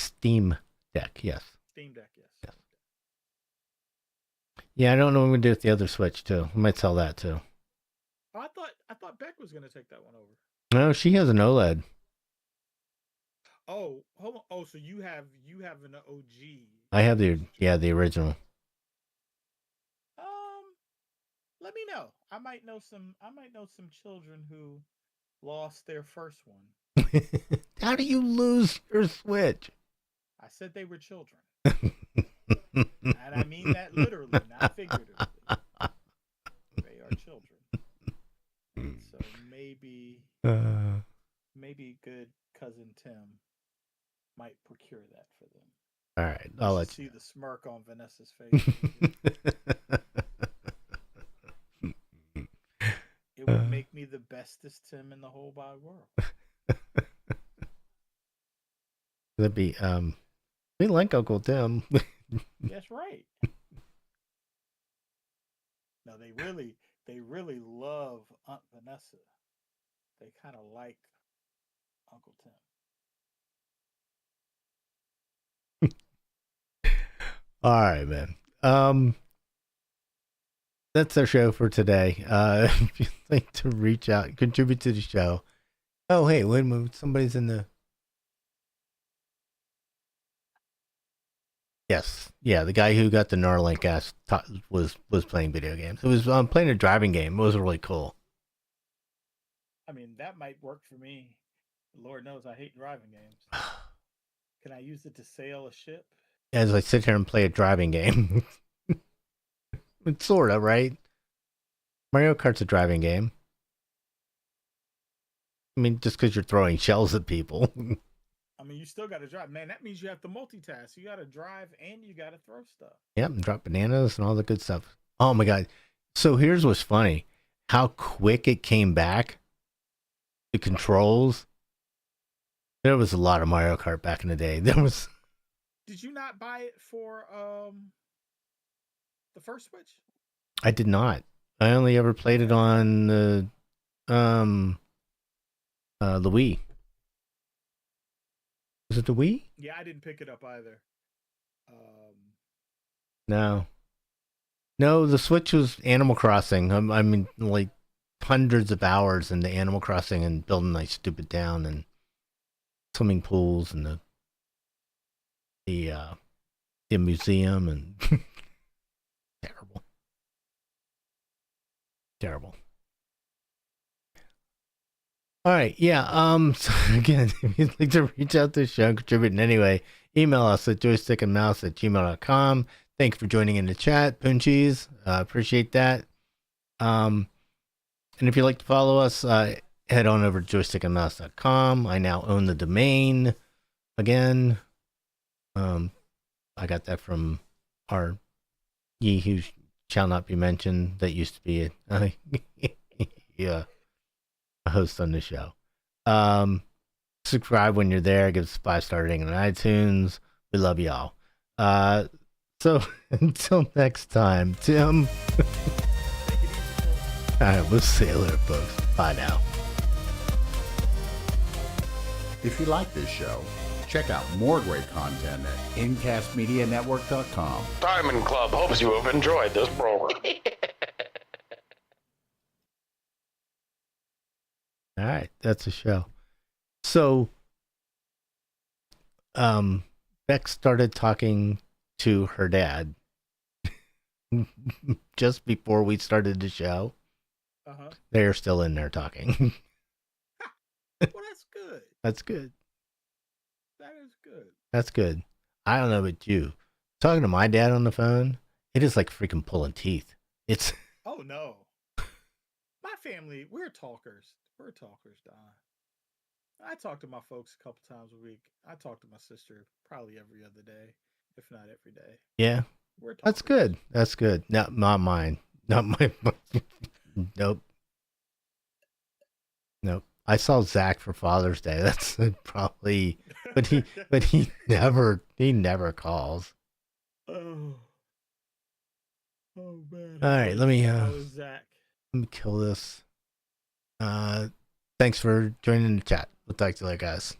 Steam Deck, yes. Steam Deck, yes. Yeah, I don't know what I'm gonna do with the other Switch too. I might sell that too. Oh, I thought Beck was gonna take that one over. No, she has an OLED. Oh, hold on. Oh, so you have an OG. I have the original. Let me know. I might know some children who lost their first one. How do you lose your Switch? I said they were children. And I mean that literally, not figuratively. They are children. So maybe good cousin Tim might procure that for them. All right, I'll let you see the smirk on Vanessa's face. It would make me the bestest Tim in the whole wide world. That'd be we like Uncle Tim. That's right. No, they really love Aunt Vanessa. They kind of like Uncle Tim. All right, man. That's our show for today. If you'd like to reach out, contribute to the show. Oh, hey, wait a minute. Somebody's in the. Yes, yeah, the guy who got the Neuralink ass was playing video games. It was playing a driving game. It was really cool. I mean, that might work for me. Lord knows I hate driving games. Can I use it to sail a ship? As I sit here and play a driving game. It's sort of, right? Mario Kart's a driving game. I mean, just because you're throwing shells at people. I mean, you still got to drive. Man, that means you have to multitask. You got to drive and you got to throw stuff. Yep, and drop bananas and all the good stuff. Oh, my God. So here's what's funny. How quick it came back. The controls. There was a lot of Mario Kart back in the day. There was. Did you not buy it for the first Switch? I did not. I only ever played it on the Wii. Was it the Wii? Yeah, I didn't pick it up either. No, the Switch was Animal Crossing. I mean, like hundreds of hours into Animal Crossing and building my stupid town and swimming pools and the museum and terrible. All right. Yeah. So again, if you'd like to reach out to the show and contribute in any way, email us at joystickandmouse@gmail.com. Thank you for joining in the chat, Punchies. Appreciate that. And if you'd like to follow us, head on over to joystickandmouse.com. I now own the domain again. I got that from our ye who shall not be mentioned that used to be yeah, a host on the show. Subscribe when you're there. Give us a 5-star rating on iTunes. We love y'all. So until next time, Tim. All right, we'll see you later, folks. Bye now. If you like this show, check out more great content at incastmedianetwork.com. Diamond Club hopes you have enjoyed this program. All right, that's a show. So, Beck started talking to her dad just before we started the show. They're still in there talking. Well, that's good. That's good. That is good. That's good. I don't know about you. Talking to my dad on the phone, it is like freaking pulling teeth. It's. Oh no. My family, we're talkers. We're talkers, Don. I talk to my folks a couple times a week. I talk to my sister probably every other day, if not every day. Yeah. We're talkers. That's good. That's good. Not mine. Not my. Nope. Nope. I saw Zach for Father's Day. That's probably, but he never calls. Oh man. All right, let me Zach. let me kill this. Thanks for joining the chat. We'll talk to you later, guys.